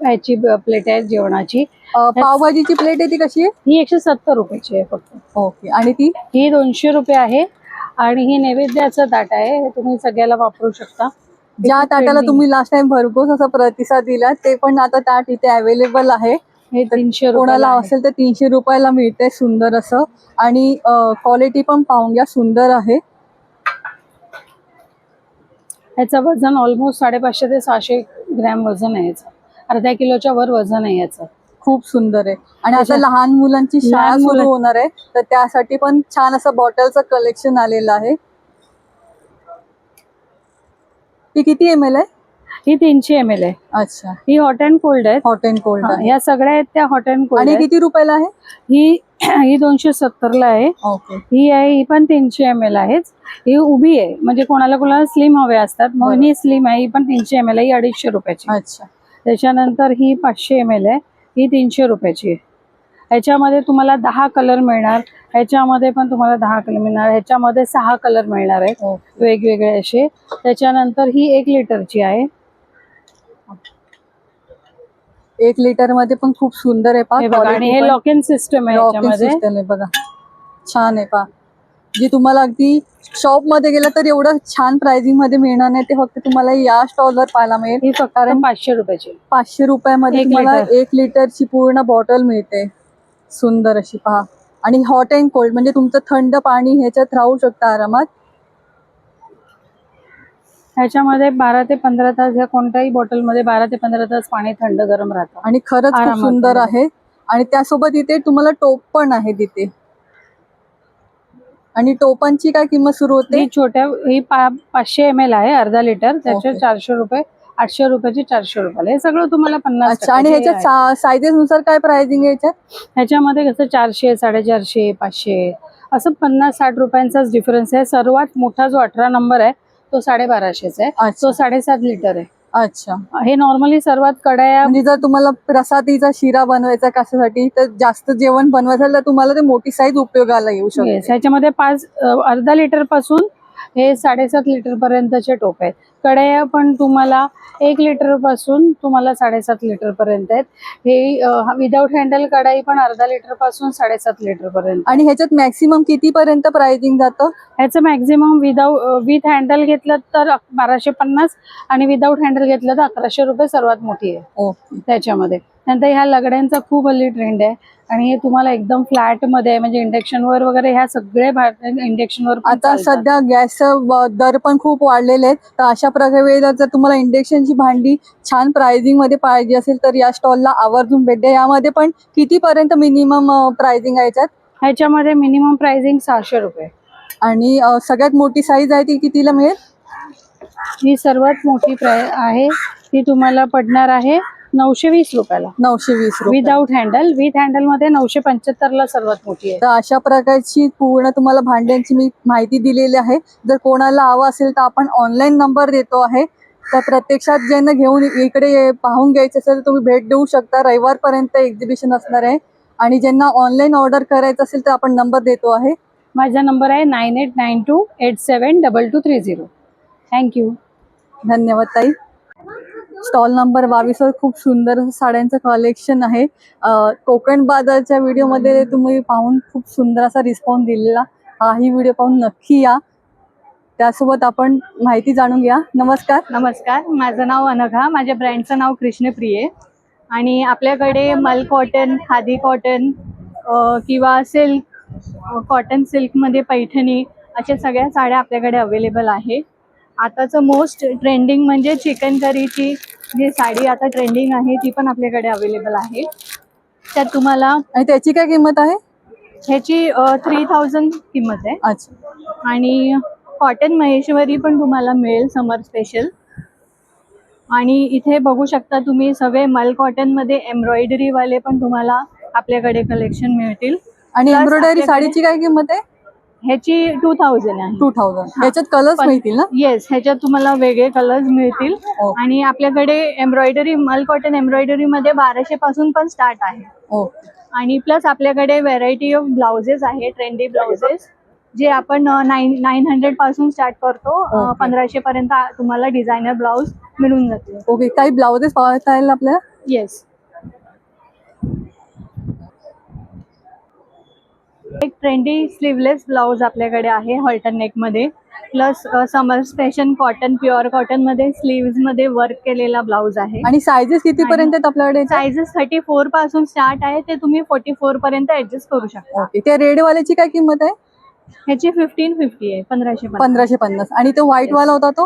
ह्याची प्लेट आहे जेवणाची. पावभाजीची प्लेट आहे ती कशी आहे? ही 170 रुपयाची आहे फक्त. ओके. आणि ती ही 200 रुपये आहे. आणि ही नैवेद्याचं ताट आहे, हे तुम्ही सगळ्याला वापरू शकता. ज्या ताटाला तुम्ही लास्ट टाइम भरपूर असा प्रतिसाद दिला ते पण आता ताट इथे अवेलेबल आहे. हे 300 कोणाला असेल तर 300 रुपयाला मिळते सुंदर असं. आणि क्वालिटी पण पाहून घ्या, सुंदर आहे. ह्याचं वजन ऑलमोस्ट 550 ते 600 ग्रॅम वजन आहे याचं. अर्ध्या किलोच्या वर वजन आहे याचं. खूप सुंदर आहे. आणि आता लहान मुलांची शाळा सुरू होणार आहे तर त्यासाठी पण छान असं बॉटलचं कलेक्शन आलेलं आहे. ही किती ml आहे? ही 300 ml आहे. अच्छा. ही हॉट अँड कोल्ड आहे. Hot and cold. ह्या सगळ्या आहेत त्या हॉट अँड कोल्ड. आणि किती रुपयाला आहे? ही 270ला आहे. ही आहे, ही पण 300 ml आहे. ही उभी आहे, म्हणजे कोणाला स्लिम हवे असतात म्हणून ही स्लिम आहे. ही पण 300 ml आहे, ही 250 रुपयाची. अच्छा. त्याच्यानंतर ही 500 ml आहे, ही 300 रुपयाची आहे. ह्याच्यामध्ये तुम्हाला 10 कलर मिळणार. ह्याच्यामध्ये पण तुम्हाला 10 कलर मिळणार. ह्याच्यामध्ये 6 कलर मिळणार आहेत वेगवेगळे असे. त्याच्यानंतर ही 1 लिटरची आहे. 1 लिटर मध्ये पण खूप सुंदर आहे हे बघा, आणि हे लॉक इन सिस्टम आहे याच्यामध्ये. सिस्टम आहे बघा, छान आहे पहा. जी तुम्हाला अगदी शॉप मध्ये गेलं तर एवढं छान प्राइसिंग मध्ये मिळणार नाही, ते फक्त तुम्हाला या स्टॉलवर पाहायला मिळेल. ही फक्त 500 रुपयाची. 500 रुपयामध्ये 1 तुम्हाला लिटर. 1 लिटरची पूर्ण बॉटल मिळते. सुंदर अशी पहा. आणि हॉट अँड कोल्ड म्हणजे तुमचं थंड पाणी ह्याच्यात राहू शकतं आरामात. ह्याच्यामध्ये 12 ते 15 तास, ह्या कोणत्याही बॉटलमध्ये 12 ते 15 तास पाणी थंड गरम राहतं. आणि खरंच खूप आरामात सुंदर थंड. आहे. आणि त्यासोबत इथे तुम्हाला टोप पण आहे तिथे. आणि टोपांची काय किंमत सुरू होते? ही 500 ml आहे, अर्धा लिटर. त्याचे ओके. 400 रुपये, 800 रुपयाचे 400 रुपयाला. हे सगळं तुम्हाला 50. अच्छा. आणि ह्याच्यात सायझेस नुसार काय प्राइसिंग आहे ह्याच्यात? ह्याच्यामध्ये कसं 400, 450, 500 असं 50-60 रुपयांचाच डिफरन्स आहे. सर्वात मोठा जो 18 नंबर आहे तो 1250 आहे. अच्छा. तो 7.5 लिटर आहे. अच्छा. हे नॉर्मली सर्वात कड्या. म्हणजे जर तुम्हाला प्रसादीचा शिरा बनवायचा कशासाठी, तर जास्त जेवण बनवायचं तर तुम्हाला ते मोठी साईज उपयोगाला येऊ शकते. ह्याच्यामध्ये अर्धा लिटर पासून हे 7.5 लिटर पर्यंतचे टोप आहेत. कढया पण तुम्हाला 1 लिटर पासून तुम्हाला 7.5 लिटर पर्यंत आहेत. हे विदाऊट हँडल कढाई पण अर्धा लिटर पासून 7.5 लिटर पर्यंत. आणि ह्याच्यात मॅक्सिमम किती पर्यंत प्राइसिंग जातं? ह्याचं मॅक्झिमम विथ हँडल घेतलं तर 1250 आणि विदाऊट हँडल घेतलं तर 1100 रुपये सर्वात मोठी आहे. ओके. त्याच्यामध्ये नंतर ह्या लगड्यांचा खूप हल्ली ट्रेंड आहे. आणि हे तुम्हाला एकदम फ्लॅट मध्ये, म्हणजे इंडक्शनवर वगैरे, ह्या सगळे इंडक्शनवर आता सध्या गॅस दर पण खूप वाढलेले आहेत. तर अशा प्रकारे जर तुम्हाला इंडक्शनची भांडी छान प्राइसिंग मध्ये पाहिजे असेल तर या स्टॉलला आवर्जून भेट द्या. यामध्ये पण किती पर्यंत मिनिमम प्राइसिंग आहे याच्यात? ह्याच्यामध्ये मिनिमम प्राइसिंग 600 रुपये. आणि सगळ्यात मोठी साईज आहे ती कितीला मिळेल? ही सर्वात मोठी आहे, ती तुम्हाला पडणार आहे 920 रुपयाला. 920 रुपये विदाऊट हँडल. विथ हँडल मध्ये 975 ला सर्वात मोठी आहे. तर अशा प्रकारची पूर्ण तुम्हाला भांड्यांची मी माहिती दिलेली आहे. जर कोणाला हवं असेल तर आपण ऑनलाईन नंबर देतो आहे. तर प्रत्यक्षात ज्यांना घेऊन इकडे पाहून घ्यायचं असेल तर तुम्ही भेट देऊ शकता. रविवारपर्यंत एक्झिबिशन असणार आहे. आणि ज्यांना ऑनलाईन ऑर्डर करायचं असेल तर आपण नंबर देतो आहे. माझा नंबर आहे 9892872230. थँक्यू. धन्यवाद ताई. स्टॉल नंबर 22 वर खूप सुंदर साड्यांचं कलेक्शन आहे. कोकण बाजारच्या व्हिडिओमध्ये तुम्ही पाहून खूप सुंदर असा रिस्पॉन्स दिलेला. हाही व्हिडिओ पाहून नक्की या. त्यासोबत आपण माहिती जाणून घ्या. नमस्कार. नमस्कार, माझं नाव अनघा. माझ्या ब्रँडचं नाव कृष्णप्रिये. आणि आपल्याकडे मल कॉटन, खादी कॉटन किंवा सिल्क, कॉटन सिल्कमध्ये पैठणी, अशा सगळ्या साड्या आपल्याकडे अवेलेबल आहे. आताचं मोस्ट ट्रेंडिंग म्हणजे चिकन करीची जी साडी आता ट्रेंडिंग आहे ती पण आपल्याकडे अवेलेबल आहे. त्यात तुम्हाला, आणि त्याची काय किंमत आहे? ह्याची 3000 किंमत आहे. अच्छा. आणि कॉटन महेश्वरी पण तुम्हाला मिळेल समर स्पेशल. आणि इथे बघू शकता तुम्ही सगळे मल कॉटनमध्ये एम्ब्रॉयडरीवाले पण तुम्हाला आपल्याकडे कलेक्शन मिळतील. आणि एम्ब्रॉयडरी साडीची काय किंमत आहे? ह्याची 2000 आहे. 2000. ह्याच्यात कलर्स मिळतील ना? येस, ह्याच्यात तुम्हाला वेगळे कलर्स मिळतील. आणि आपल्याकडे एम्ब्रॉयडरी, मल कॉटन एम्ब्रॉयडरी मध्ये 1200 पासून पण स्टार्ट आहे. आणि प्लस आपल्याकडे व्हेरायटी ऑफ ब्लाउजेस आहे, ट्रेंडी ब्लाउजेस, जे आपण 900 पासून स्टार्ट करतो. 1500 पर्यंत तुम्हाला डिझायनर ब्लाउज मिळून जातील. ओके. काही ब्लाउजेस पाहता येईल आपल्याला? येस. एक ट्रेंडी स्लीवलेस ब्लाउज आपल्याकडे आहे हॉल्टन नेक मध्ये. प्लस समर स्पेशल कॉटन, प्युअर कॉटन मध्ये स्लीव्स मध्ये वर्क केलेला ब्लाउज आहे. आणि सायझेस किती पर्यंत आपल्याकडे? सायझेस 34 पासून स्टार्ट आहे, ते तुम्ही 44 पर्यंत ऍडजस्ट करू शकता. ओके. त्या रेड वाल्याची काय किंमत आहे? ह्याची 1550 आहे. 1550. 1550. आणि तो व्हाईट वाला होता तो?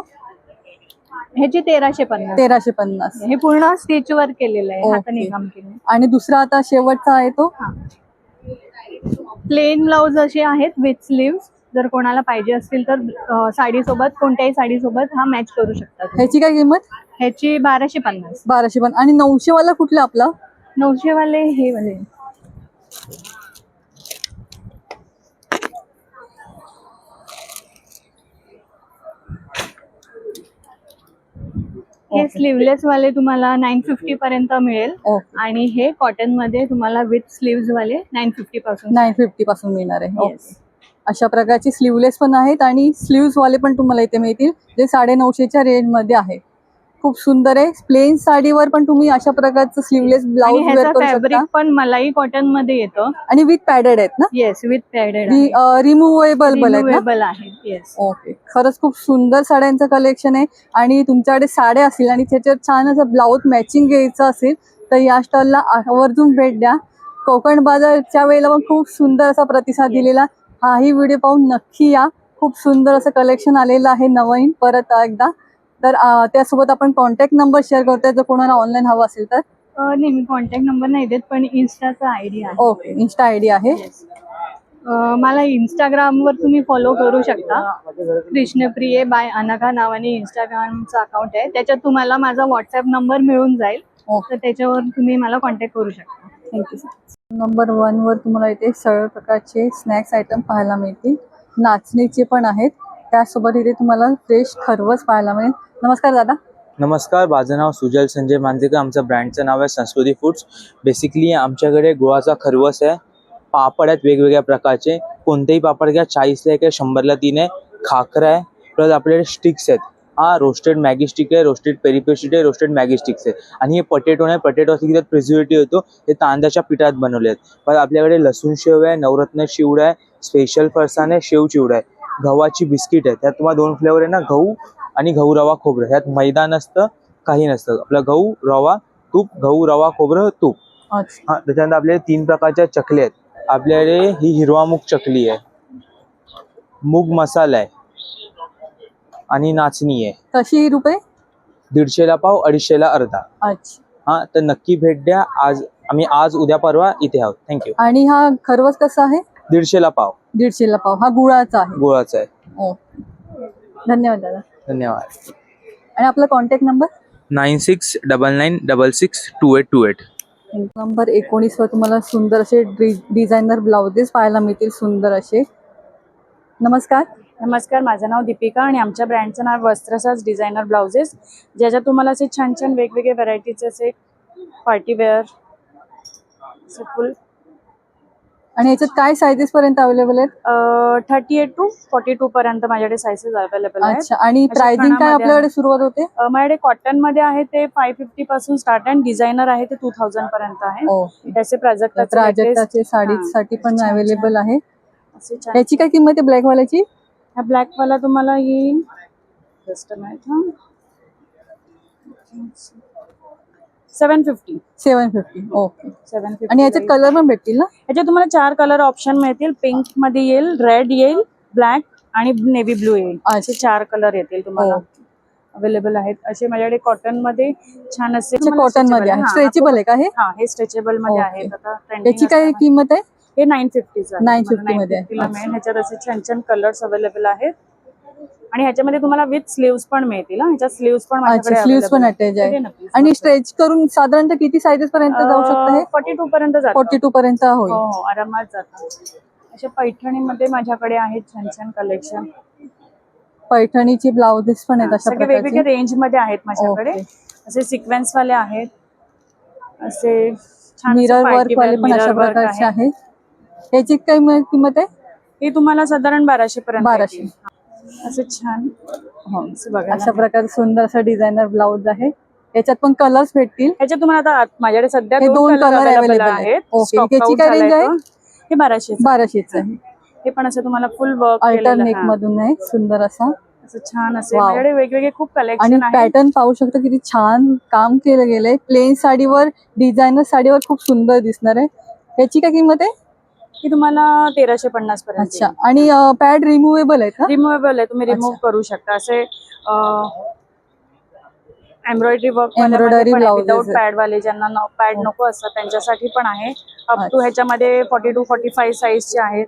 ह्याची 1350. 1350. हे पूर्ण स्टिच वर्क केलेलं आहे, हाताने काम केलं. आणि दुसरा आता शेवटचा आहे तो? प्लेन ब्लाउज असे आहेत विथ स्लीव्स. जर कोणाला पाहिजे असतील तर साडी सोबत, कोणत्याही साडी सोबत हा मॅच करू शकतात. ह्याची काय किंमत? ह्याची 1250. 1250. आणि 900 वाला कुठला आपला? 900 वाले हे वाले. हे स्लीवलेस वाले तुम्हाला 950 पर्यंत मिळेल. आणि हे कॉटन मध्ये तुम्हाला विथ स्लीव्स वाले 950 पासून 950 पासून मिळणार आहे. अशा प्रकारची स्लीवलेस पण आहेत आणि स्लीव्स वाले पण तुम्हाला इथे मिळतील, जे 950च्या रेंज मध्ये आहे. खूप सुंदर आहे. प्लेन साडीवर पण तुम्ही अशा प्रकारचं स्लीवलेस आणि ब्लाऊज वेअर ह्याचा करू फॅब्रिक शकता. पण मलाई कॉटन मध्ये येतो. आणि विथ पॅडेड आहेत ना? येस, विथ पॅडेड रिमुवेबल आहेत ना? रिमुवेबल आहे. येस. ओके. खरंच खूप सुंदर साड्यांचं कलेक्शन आहे. आणि तुमच्याकडे साड्या असतील आणि त्याच्यावर छान असं ब्लाऊज मॅचिंग घ्यायचं असेल तर या स्टॉलला आवर्जून भेट द्या. कोकण बाजारच्या वेळेला पण खूप सुंदर असा प्रतिसाद दिलेला. हाही व्हिडिओ पाहून नक्की या. खूप सुंदर असं कलेक्शन आलेलं आहे नवीन परत एकदा. तर त्यासोबत आपण कॉन्टॅक्ट नंबर शेअर करतोय जर कोणाला ऑनलाईन हवं असेल तर. नाही, मी कॉन्टॅक्ट नंबर नाही देत, पण इन्स्टाचा आयडी आहे. ओके, इन्स्टा आयडी आहे. मला इंस्टाग्रामवर तुम्ही फॉलो करू शकता. कृष्णप्रिये बाय अनघा नावाने इंस्टाग्रामचा अकाउंट आहे. त्याच्यात तुम्हाला माझा व्हॉट्सअप नंबर मिळून जाईल. तर त्याच्यावर तुम्ही मला कॉन्टॅक्ट करू शकता. थँक्यू. नंबर 1 वर तुम्हाला इथे सगळ्या प्रकारचे स्नॅक्स आयटम पाहायला मिळतील. नाचणीचे पण आहेत. त्यासोबत इथे तुम्हाला फ्रेश खरवस पाहायला मिळेल. नमस्कार दादा. नमस्कार, माझं नाव सुजल संजय मांजरेकर. आमचं ब्रँडचं नाव आहे संस्कृती फूड्स. बेसिकली आमच्याकडे गुळाचा खरवस आहे, पापड आहेत वेगवेगळ्या प्रकारचे. कोणतेही पापड घ्या, 40ला 1 आहे, 100ला 3 आहे. खाकरा आहे, प्लस आपल्याकडे स्टिक्स आहेत. रोस्टेड मॅगी स्टिक आहे, रोस्टेड पेरी पेरी स्टिक आहे, रोस्टेड मॅगी स्टिक्स आहे. आणि हे पटेटो नाही, पटेटो असं की त्यात प्रिझर्वेटिव्ह येतो. हे तांदळाच्या पिठात बनवले आहेत. पण आपल्याकडे लसूण शेव आहे, नवरत्न चिवडा आहे, स्पेशल फरसाण आहे, शेव चिवडा आहे, गव्हाची बिस्किट आहे. त्यात तुम्हाला 2 फ्लेवर आहे ना, गहू आणि गहू रवा खोबरं. ह्यात मैदा नसतं, काही नसतं. आपलं गहू रवा तूप, गहू रवा खोबरं तूप. त्याच्यानंतर आपल्याकडे 3 प्रकारच्या चकल्या आहेत. आपल्याकडे ही हिरवा मूग चकली आहे, मूग मसाला आहे आणि नाचणी आहे. कशी रुपये? 150ला पाव, 250ला अर्धा. अच्छा. तर नक्की भेट द्या. आज उद्या परवा इथे आहोत. थँक्यू. आणि हा खरवस कसा आहे? 150ला पाव. 150ला पाव. हा गुळाचा आहे. गुळाचा आहे. ओके, धन्यवाद दादा. धन्यवाद. आणि आपला कॉन्टॅक्ट नंबर? 9699662828. नंबर 19 वर तुम्हाला सुंदर असे डिझायनर ब्लाउजेस पाहायला मिळतील. सुंदर असे. नमस्कार. नमस्कार, माझं नाव दीपिका आणि आमच्या ब्रँडचं नाव वस्त्रसाज डिझायनर ब्लाउजेस, ज्याच्यात तुम्हाला असे छान छान वेगवेगळे व्हरायटीचे असे पार्टीवेअर फुल. आणि याच्यात काय सायझेस पर्यंत अवेलेबल आहेत? 38 to 42 पर्यंत माझ्याकडे सायझेस अवेलेबल आहेत. अच्छा. आणि प्राइसिंग काय आपल्याकडे सुरुवात होते? माझ्याकडे कॉटन मध्ये आहे ते 550 पासून स्टार्ट आहे. डिझायनर आहे ते 2000 पर्यंत आहे. त्याचे प्राजक्ताचे साडीसाठी पण अवेलेबल आहे. याची काय किंमत आहे ब्लॅक वाल्याची? हा ब्लॅक वाला तुम्हाला येईल जस्ट मिनिट 750. 750. ओके. 750. आणि याच्यात कलर पण भेटतील ना? याच्यात तुम्हाला 4 कलर ऑप्शन मिळतील. पिंक मध्ये येईल, रेड येईल, ब्लॅक आणि नेव्ही ब्लू येईल. असे 4 कलर येतील तुम्हाला अवेलेबल आहेत. असे माझ्याकडे कॉटन मध्ये छान असे कॉटन मध्ये आहे. स्ट्रेचेबल आहे का हे? हा, हे स्ट्रेचेबल मध्ये आहेत. आता याची काय किंमत आहे? हे 950 आहे. 950 मध्ये आहे. ह्याच्यात असे छान छान कलर्स अवेलेबल आहेत. आणि ह्याच्यामध्ये तुम्हाला विथ स्लीव्स पण मिळतील. ह्याच्यात स्लीव्स पण माझ्याकडे स्लीव्स पण अटॅच आहे. आणि स्ट्रेच करून साधारणतः किती साइजेस पर्यंत जाऊ शकतं हे? 42 पर्यंत जातं. 42 पर्यंत होईल. हो, आरामात जातं. अशा पैठणीमध्ये माझ्याकडे आहेत छान छान कलेक्शन. पैठणीची ब्लाउजेस पण आहेत अशा प्रकारचे. वेगवेगळ्या रेंज मध्ये आहेत माझ्याकडे. असे सिक्वेन्स वाले आहेत, असे छान मिरर वर्क वाले पण अशा प्रकारचे आहेत. याची काय किंमत आहे? ही तुम्हाला साधारण 1200 पर्यंत. 1200. असं छान अशा प्रकारे सुंदर असं डिझायनर ब्लाउज आहे. याच्यात पण कलर्स भेटतील. ह्याच्यात तुम्हाला आता माझ्याकडे सध्या 2 कलर अवेलेबल आहेत. याची काय रेंज आहे? हे 1200. 1200 आहे. हे पण असं तुम्हाला फुल वर्क अल्टरनेट मधून आहे. सुंदर असा छान असे माझ्याकडे वेगवेगळे खूप कलेक्शन आणि पॅटर्न पाहू शकता किती छान काम केलं गेलंय. प्लेन साडीवर, डिझायनर साडीवर खूप सुंदर दिसणार आहे. याची काय किंमत आहे? ही तुम्हाला 1350 पर्यंत. अच्छा. आणि पॅड रिमुवेबल आहे का? रिमुवेबल आहे, तुम्ही रिमूव्ह करू शकता. असे एम्ब्रॉयडरी वर्क विदाउट पॅड वाले, ज्यांना पॅड नको असतात त्यांच्यासाठी पण आहे. अप टू ह्याच्यामध्ये 42, 45 साईजचे आहेत.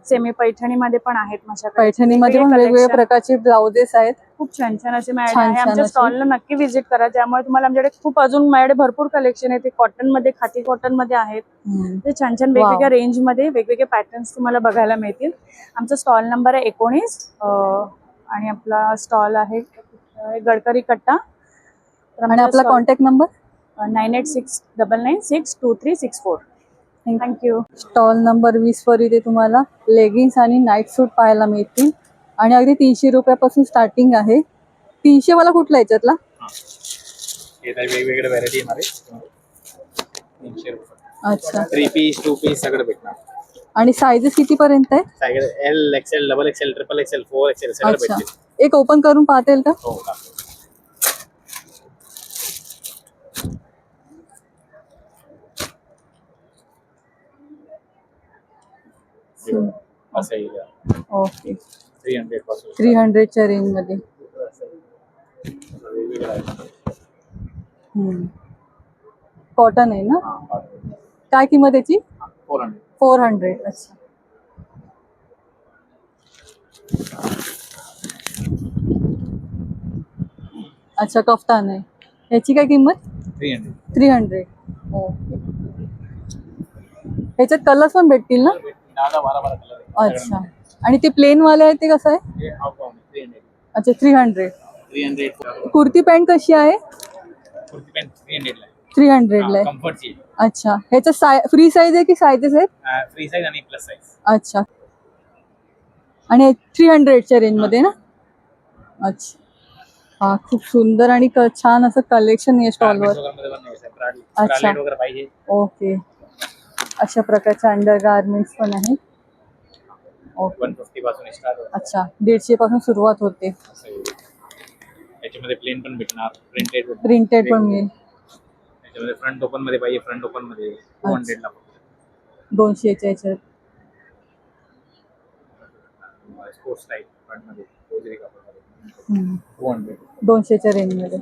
सेमी पैठणीमध्ये पण आहेत माझ्याकडे. पैठणीमध्ये पण वेगवेगळ्या प्रकारचे ब्लाउजेस आहेत. खूप छान छान असे माझ्याकडे. आमच्या स्टॉलला नक्की व्हिजिट करा. त्यामुळे तुम्हाला आमच्याकडे खूप अजून माझ्याकडे भरपूर कलेक्शन आहे. ते कॉटन मध्ये, खादी कॉटन मध्ये आहेत. ते छान छान वेगवेगळ्या रेंज मध्ये वेगवेगळे पॅटर्न्स तुम्हाला बघायला मिळतील. आमचा स्टॉल नंबर आहे 19 आणि आपला स्टॉल आहे गडकरी कट्टा. आणि आपला contact number 9869962364. Thank you. Stall number 20 वर इथे तुम्हाला लेगिन्स आणि नाईट सूट पाहायला मिळतील. आणि अगदी 300 रुपयापासून स्टार्टिंग आहे. 300 वाला कुठला याच्यातला? वेगवेगळे व्हरायटी येणार आहे. 300 रुपये. अच्छा. 3 पीस 2 पीस सगळं भेटणार. आणि साईजेस किती पर्यंत आहे? सगळे L XL double XL triple XL 4 XL सगळं अच्छा. भेटतील. एक ओपन करून पाहता येईल का? हो का. असं येईल. ओके. 300 पासून 300च्या रेंज मध्ये. वेगवेगळं आहे. कॉटन आहे ना? काय किंमत याची? 400. 400. अच्छा. अच्छा, कफ्तान आहे. याची काय किंमत? 300. 300. ओके. ह्याच्यात कलर्स पण भेटतील ना? 12 कलर आहे. अच्छा. आणि ते प्लेन वाले आहे ते कसं आहे? हे हाफ पाऊंड 300. अच्छा, 300. 300. कुर्ती पॅन्ट कशी आहे? कुर्ती पॅन्ट 300 ला. 300 ला आहे. कम्फर्टची. अच्छा. ह्याच्या फ्री साईज आहे की साईजेस आहेत? फ्री साईज आणि प्लस साईज. अच्छा. आणि 300च्या रेंज मध्ये ना? अच्छा. हा, खूप सुंदर आणि छान असं कलेक्शन आहे स्टॉलवर. अच्छा. वगैरे पाहिजे. ओके. अशा प्रकारच्या अंडर गार्मेंट्स पण आहेत. 150 पासून स्टार्ट होतं. अच्छा. 150 पासून सुरुवात होते. याच्यामध्ये प्लेन पण भेटणार, प्रिंटेड प्रिंटेड पण मिळेल. याच्यामध्ये फ्रंट ओपन मध्ये पाहिजे, फ्रंट ओपन मध्ये 200 ला. 200च्या याच्यात. स्पोर्ट्स टाईप फ्रंट मध्ये ओजरी कापड 200. 200च्या रेंज मध्ये.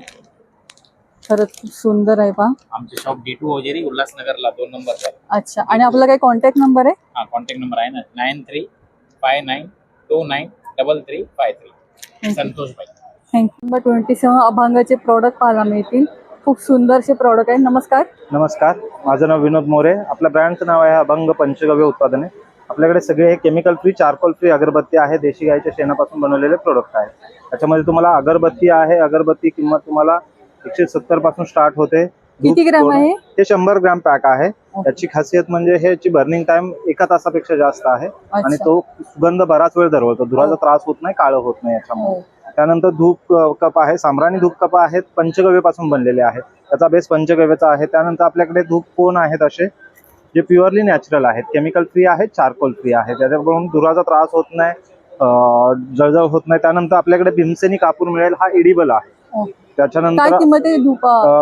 खरंच खूप सुंदर आहे पहा. आमचे शॉप D2 ओजेरी उल्हासनगरला 2 नंबर. अच्छा. आणि आपला काही कॉन्टॅक्ट नंबर आहे? हा, कॉन्टॅक्ट नंबर आहे ना 9359293353. संतोष भाई. थँक्यू. नंबर 27 अभंगाचे प्रॉडक्ट पाहायला मिळतील. खूप सुंदरसे प्रॉडक्ट आहे. नमस्कार. नमस्कार, माझं नाव विनोद मोरे. आपल्या ब्रँडचं नाव आहे अभंग पंचगव्य उत्पादने. आपल्याकडे सगळे हे केमिकल फ्री, चारकोल फ्री अगरबत्ती आहे. देशी गाईच्या शेणापासून बनवलेले प्रोडक्ट आहे. त्याच्यामध्ये तुम्हाला अगरबत्ती आहे. अगरबत्ती किंमत तुम्हाला 170 पासून स्टार्ट होते. किती ग्रॅम आहे? हे 100 ग्रॅम पॅक आहे. त्याची खासियत म्हणजे ह्याची बर्निंग टाइम 1 तासापेक्षा जास्त आहे आणि तो सुगंध बराच वेळ दरवळतो. धुराचा त्रास होत नाही, काळं होत नाही याच्यामुळे. त्यानंतर धूप कप आहे, साम्राणी धूप कप आहेत, पंचगव्य पासून बनलेले आहेत. त्याचा बेस पंचगव्याचा आहे. त्यानंतर आपल्याकडे धूप कोन आहेत असे जे प्युअरली नॅचरल आहेत, केमिकल फ्री आहेत, चारकोल फ्री आहे. त्याच्याकडून धुराचा त्रास होत नाही, जळजळ होत नाही. त्यानंतर आपल्याकडे भीमसेनी कापूर मिळेल, हा एडिबल आहे. त्याच्यानंतर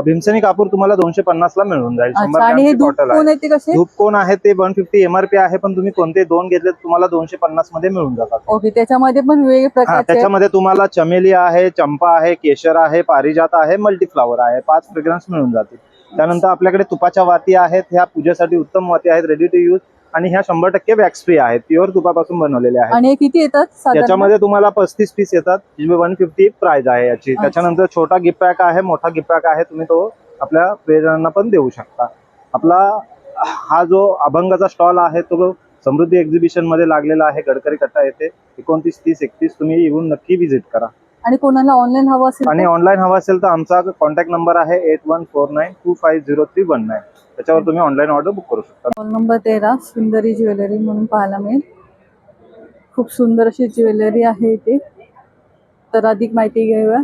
भीमसेनी कापूर तुम्हाला 250 ला मिळून जाईल. 100 ग्रॅमची बॉटल आहे. धूप कोन आहे ते 150 MRP आहे, पण तुम्ही कोणते 2 घेतले तुम्हाला 250 मध्ये मिळून जातात. ओके. त्याच्यामध्ये पण वेगवेगळे प्रकार. त्याच्यामध्ये तुम्हाला चमेली आहे, चंपा आहे, केशर आहे, पारिजात आहे, मल्टीफ्लावर आहे. 5 फ्रेग्रन्स मिळून जातील. त्यानंतर आपल्याकडे तुपाच्या वाती आहेत. ह्या पूजेसाठी उत्तम वाती आहेत, रेडी टू यूज. आणि ह्या 100% वॅक्स फ्री आहेत, प्युअर तुपापासून बनवलेले आहेत. आणि किती येतात? याच्यामध्ये तुम्हाला 35 पीस येतात. 150 प्राइस आहे याची. त्याच्यानंतर छोटा गिफ्ट पॅक आहे, मोठा गिफ्ट पॅक आहे. तुम्ही तो आपल्या प्रियजनांना पण देऊ शकता. आपला हा जो अभंगाचा स्टॉल आहे तो समृद्धी एक्झिबिशन मध्ये लागलेला आहे, गडकरी कट्टा येथे. 29, 30, 31 तुम्ही येऊन नक्की व्हिजिट करा. आणि कोणाला ऑनलाईन हवं असेल? आणि ऑनलाईन हवं असेल तर आमचा कॉन्टॅक्ट नंबर आहे 8149250319. त्याच्यावर तुम्ही ऑनलाईन ऑर्डर बुक करू शकता. स्टॉल नंबर 13 सुंदरी ज्वेलरी म्हणून पाहायला मिळेल. खूप सुंदर अशी ज्वेलरी आहे इथे. तर अधिक माहिती घेऊया.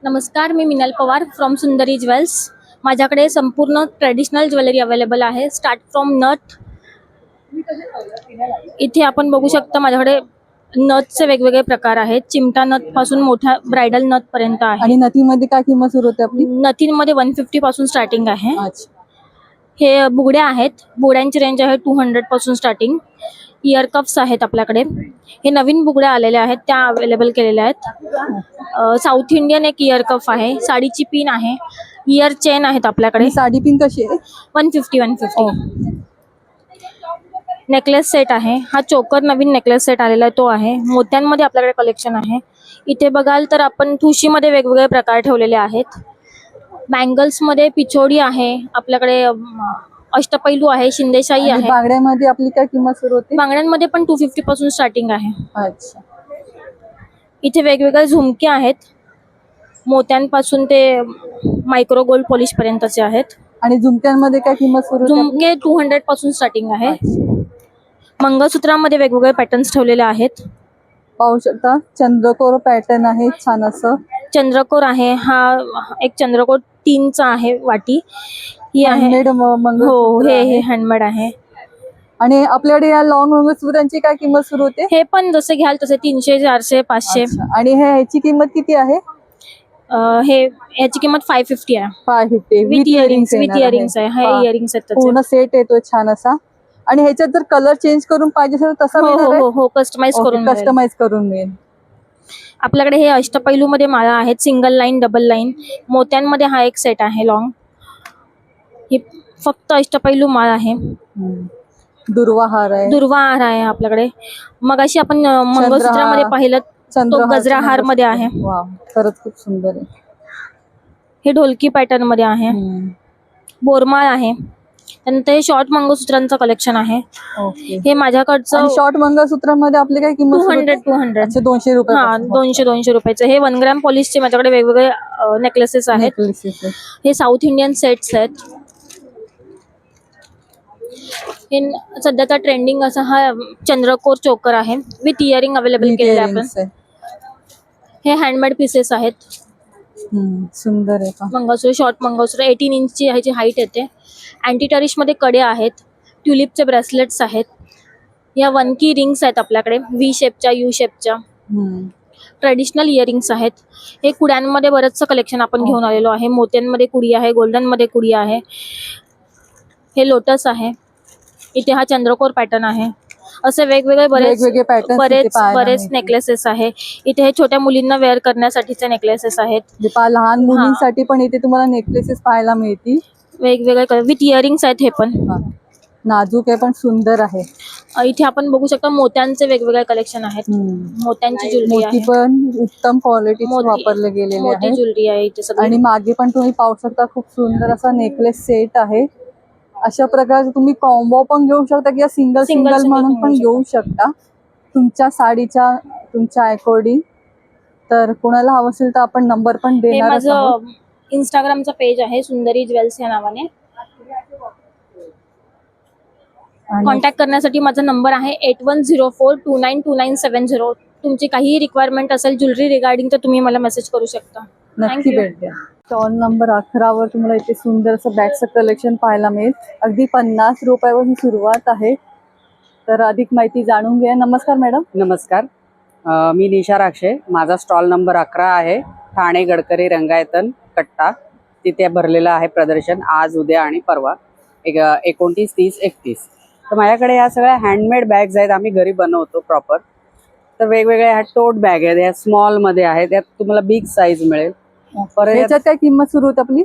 नमस्कार, मी Minal Pawar from Sundari jewels. माझ्याकडे संपूर्ण ट्रेडिशनल ज्वेलरी अवेलेबल आहे. स्टार्ट फ्रॉम नथ. इथे आपण बघू शकता माझ्याकडे नथचे वेगवेगळे प्रकार आहेत. चिमटा नथ पासून मोठ्या ब्रायडल नथ पर्यंत आहे. आणि नथीमध्ये काय किंमत सुरू होते आपली? नथीमध्ये 150 पासून स्टार्टिंग आहे. हे बुगड्या आहेत. बुगड्यांची रेंज आहे 200 पासून स्टार्टिंग. इयर कप्स आहेत आपल्याकडे. हे नवीन बुगड्या आलेल्या आहेत, त्या अवेलेबल केलेल्या आहेत. साऊथ इंडियन एक इयर कप आहे. साडीची पिन आहे. इयर चेन आहेत आपल्याकडे. साडी पिन कशी आहे? 150. नेकलेस सेट आहे. हा चोकर नवीन नेकलेस सेट आलेला आहे तो आहे. मोत्यांमध्ये आपल्याकडे कलेक्शन आहे. इथे बघाल तर आपण ठुशीमध्ये वेगवेगळे प्रकार ठेवलेले आहेत. बँगल्स मध्ये पिछोडी आहे आपल्याकडे. अष्टपैलू आहे, शिंदेशाही आहे. बांगड्यामध्ये आपली काय किंमत सुरू होते? बांगड्यांमध्ये पण 250 पासून स्टार्टिंग आहे. अच्छा. इथे वेगवेगळे झुमके आहेत. मोत्यांपासून ते मायक्रो गोल्ड पॉलिश पर्यंतचे आहेत. आणि झुमक्यांमध्ये काय किंमत सुरू होते? झुमके 200 पासून स्टार्टिंग आहे. मंगळसूत्रामध्ये वेगवेगळे पॅटर्न्स ठेवलेले आहेत. पाहू शकता चंद्रकोर पॅटर्न आहे छान असं. चंद्रकोर आहे. हा एक चंद्रकोर 3चा आहे वाटी. ही आहे हँडमेड हो, मंगळसूत्र हे आहे. हँडमेड आहे. आणि आपल्याकडे या लॉंग मंगळसूत्रांची काय किंमत सुरू होते? हे पण जसे घ्याल तसे 300, 400, 500. अच्छा. आणि ह्याची किंमत किती आहे? हे याची किंमत 550 आहे. 550 विथ इयरिंग्स आहे. हे इयरिंग्स आहेत त्याचे. पूर्ण सेट येतोय छान असा. आणि ह्याच्यात जर कलर चेंज करून पाहिजे असेल तर तसा मिळणार आहे? हो कस्टमाइज करून मिळेल. कस्टमाइज करून मिळेल. आपल्याकडे हे अष्टपैलू मध्ये माळा आहेत. सिंगल लाईन, डबल लाईन, मोत्यांमध्ये हा एक सेट आहे लॉंग. ही फक्त अष्टपैलू माळ आहे. दुर्वाहार आहे. दुर्वाहार आहे आपल्याकडे. मग अशी आपण मंगळसूत्रामध्ये पाहिलं तो गजरा हार मध्ये आहे. वाव, खरंच खूप सुंदर आहे. हे ढोलकी पॅटर्न मध्ये आहे. बोरमाळ आहे. त्यानंतर हे शॉर्ट मंगळसूत्रांचं कलेक्शन आहे. हे माझ्याकडचं शॉर्ट मंगळसूत्रांमध्ये आपली काय किंमत? 200. अच्छा, 200 रुपये. हा, 200 रुपयाचं. हे 1 ग्रॅम पॉलिशचे माझ्याकडे वेगवेगळे नेकलेसेस आहेत. हे साऊथ इंडियन सेट्स आहेत. हे सध्याचा ट्रेंडिंग असा हा चंद्रकोर चोकर आहे विथ इयरिंग अवेलेबल केलेले आपण. हे हँडमेड पीसेस आहेत. सुंदर आहे. मंगळसूत्र, शॉर्ट मंगळसूत्र 18 इंचची ह्याची हाईट येते. अँटी टरिश मध्ये कडे आहेत. ट्युलिपचे ब्रेसलेट्स आहेत. या 1 की रिंग्स आहेत आपल्याकडे, व्ही शेपच्या, यू शेपच्या. ट्रेडिशनल इयरिंग्स आहेत. हे कुड्यांमध्ये बरंचसं कलेक्शन आपण घेऊन आलेलो आहे. मोत्यांमध्ये कुडी आहे, गोल्डन मध्ये कुडी आहे. हे लोटस आहे. इथे हा चंद्रकोर पॅटर्न आहे. असे वेगवेगळे बरेच नेकलेसेस आहे. इथे हे छोट्या मुलींना वेअर करण्यासाठीचे नेकलेसेस आहेत. लहान मुलींसाठी पण इथे तुम्हाला नेकलेसेस पाहायला मिळतील. वेगवेगळे विथ इयरिंग्स आहेत. हे पण नाजूक आहे पण सुंदर आहे. इथे आपण बघू शकता मोत्यांचे वेगवेगळे कलेक्शन आहेत. मोत्यांची ज्वेलरी आहे. पण उत्तम क्वालिटीचे वापरले गेलेले आहे. ज्वेलरी आहे इथे सगळी. आणि मागे पण तुम्ही पाहू शकता खूप सुंदर असा नेकलेस सेट आहे. अशा प्रकारचे तुम्ही कॉम्बो पण घेऊ शकता किंवा सिंगल म्हणून पण घेऊ शकता तुमच्या साडीच्या, तुमच्या अकॉर्डिंग. तर कोणाला हवं असेल तर आपण नंबर पण देणार आहोत. माझं इंस्टाग्रामचं पेज आहे सुंदरी ज्वेल्स या नावाने. कॉन्टॅक्ट करण्यासाठी माझा नंबर आहे 8104292970. तुमची काहीही रिक्वायरमेंट असेल ज्वेलरी रिगार्डिंग तर तुम्ही मला मेसेज करू शकता. नक्की भेट द्या. स्टॉल नंबर 11 वर तुम्हाला इथे सुंदर असं बॅगचं कलेक्शन पाहायला मिळेल. अगदी 50 रुपयापासून सुरुवात आहे. तर अधिक माहिती जाणून घ्या. नमस्कार मॅडम. नमस्कार, मी निशा राक्षे. माझा स्टॉल नंबर 11 आहे. ठाणे गडकरी रंगायतन कट्टा. तिथे भरलेलं आहे प्रदर्शन आज, उद्या आणि परवा 29, 30, 31. तर माझ्याकडे या सगळ्या हँडमेड बॅग्स आहेत. आम्ही घरी बनवतो प्रॉपर. तर वेगवेगळ्या ह्या टोट बॅग आहेत. ह्या स्मॉल मध्ये आहेत. यात तुम्हाला बिग साईज मिळेल. परत याच्यात काय किंमत सुरू होते आपली?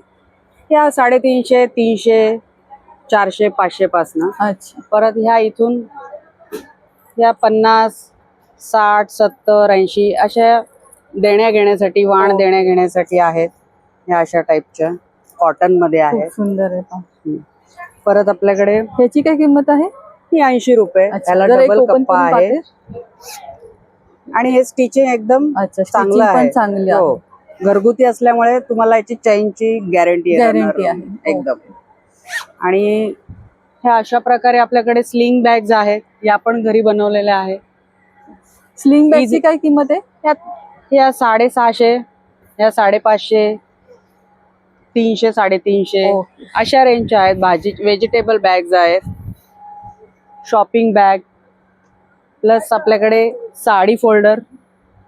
ह्या 350, 300, 400, 500 पासून. अच्छा. परत ह्या इथून ह्या 50, 60, 70, 80 अशा देण्या घेण्यासाठी, वाण देण्या घेण्यासाठी आहेत. ह्या अशा टाईपच्या कॉटन मध्ये आहेत. सुंदर आहे. परत आपल्याकडे ह्याची काय किंमत आहे? ही 80 रुपये. त्याला डबल कप्पा आहे. आणि हे स्टिचिंग एकदम चांगलं आहे. हो, घरगुती असल्यामुळे तुम्हाला याची चेनची गॅरंटी आहे एकदम. आणि ह्या अशा प्रकारे आपल्याकडे स्लिंग बॅग्स आहेत. या पण घरी बनवलेल्या आहेत. स्लिंग बॅगची काय किंमत आहे? ह्या 650, ह्या 550, 300, 350 अशा रेंजच्या आहेत. व्हेजिटेबल बॅग्स आहेत. शॉपिंग बॅग प्लस आपल्याकडे साडी फोल्डर.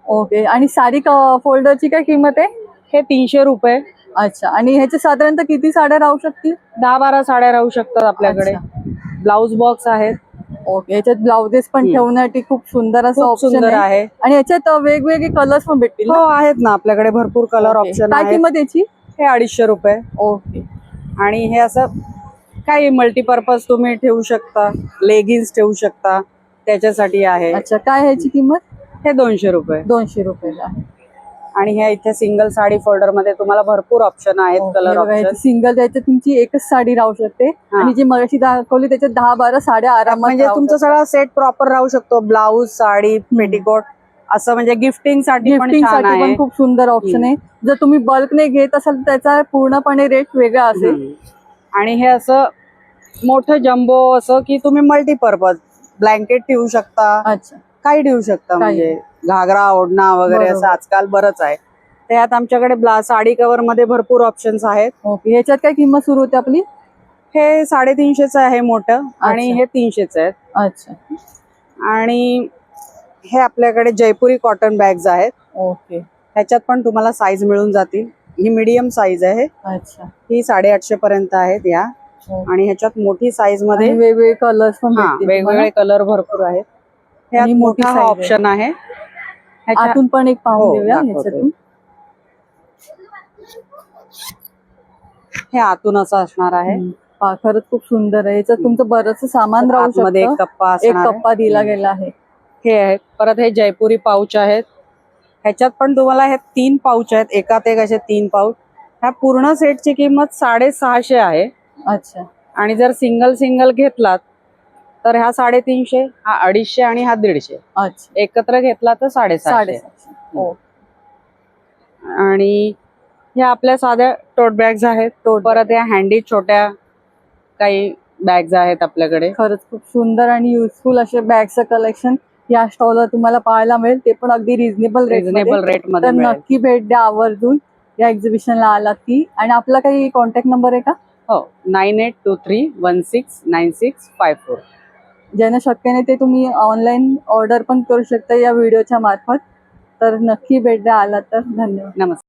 ओके. आणि साडी फोल्डरची काय किंमत आहे? हे 300 रुपये. अच्छा. आणि ह्याच्या साधारणतः किती साड्या राहू शकतील? 10-12 साड्या राहू शकतात आपल्याकडे. ब्लाउज बॉक्स आहेत. ओके. याच्यात ब्लाउजेस पण ठेवण्यासाठी खूप सुंदर असं ऑप्शन आहे. आणि याच्यात वेगवेगळे कलर्स पण भेटतील? हो, आहेत ना आपल्याकडे भरपूर कलर ऑप्शन. काय किंमत याची? हे 250 रुपये. ओके. आणि हे असं काही मल्टीपर्पज तुम्ही ठेवू शकता. लेगिन्स ठेवू शकता, त्याच्यासाठी आहे. अच्छा. काय ह्याची किंमत? हे 200 रुपये. 200 रुपयाला. आणि ह्या इथे सिंगल साडी फोल्डर मध्ये तुम्हाला भरपूर ऑप्शन आहेत. Colour option. सिंगल त्याच्यात तुमची एकच साडी राहू शकते. आणि जी मगाशी दाखवली त्याच्यात 10-12 साड्या आरामात. म्हणजे तुमचा सगळा सेट प्रॉपर राहू शकतो. ब्लाउज, साडी, पेटिकोट असं. म्हणजे गिफ्टिंग साठी पण खूप सुंदर ऑप्शन आहे. जर तुम्ही बल्कने घेत असाल तर त्याचा पूर्णपणे रेट वेगळा असेल. आणि हे असं मोठं जम्बो असं की तुम्ही मल्टीपर्पज ब्लँकेट ठेवू शकता. अच्छा. काही ठेवू शकता. म्हणजे घागरा, ओढणा वगैरे असं आजकाल बरंच आहे. त्यात आमच्याकडे साडी कव्हर मध्ये भरपूर ऑप्शन्स आहेत. ओके, ह्याच्यात काय किंमत सुरू होते आपली? हे 350 आहे मोठं आणि अच्छा. हे 300 आहेत. अच्छा. आणि हे आपल्याकडे जयपुरी कॉटन बॅग्स आहेत. ओके. ह्याच्यात पण तुम्हाला साईज मिळून जातील. ही मीडियम साईज आहे. अच्छा. ही 850 पर्यंत आहेत या. आणि ह्याच्यात मोठी साईज मध्ये आणि वेगवेगळे कलर्स पण हा भेटतील वेगवेगळे कलर भरपूर आहेत. ह्यात आणि मोठी मोठा size आहे. ऑप्शन आहे. ह्याच्या- आतून पण एक पाहून हो, देऊया दाखवते. ह्याच्यातून. हे आतून असं असणार आहे. खरंच खूप सुंदर आहे. याच्यात तुमचं बरंच सामान राहू आतमध्ये एक शकतं. कप्पा एक असणार आहे. कप्पा दिला गेला आहे. हे आहेत. परत हे जयपुरी पाऊच आहेत. ह्याच्यात पण तुम्हाला हे 3 पाऊच आहेत. एकात एक असे 3 पाऊच. ह्या पूर्ण सेटची किंमत 650 आहे. अच्छा. आणि जर सिंगल घेतलात तर ह्या 350, हा 250 आणि हा 150. अच्छा. एकत्र घेतला तर 750. हो. आणि ह्या आपल्या साध्या टोट बॅग्स आहेत. परत या हँडी छोट्या काही बॅग्स आहेत आपल्याकडे. खरंच खूप सुंदर आणि युजफुल असे बॅगचं कलेक्शन या स्टॉलला तुम्हाला पाहायला मिळेल. ते पण अगदी रिझनेबल रेट मध्ये तर मिळेल. नक्की भेट द्या आवर्जून या एक्झिबिशनला आलात की. आणि आपला काही कॉन्टॅक्ट नंबर आहे का? हो, 9823169654. ज्यांना शक्य नाही ते तुम्ही ऑनलाईन ऑर्डर पण करू शकता या व्हिडिओच्या मार्फत. तर नक्की भेट द्या आलात तर. धन्यवाद. नमस्कार.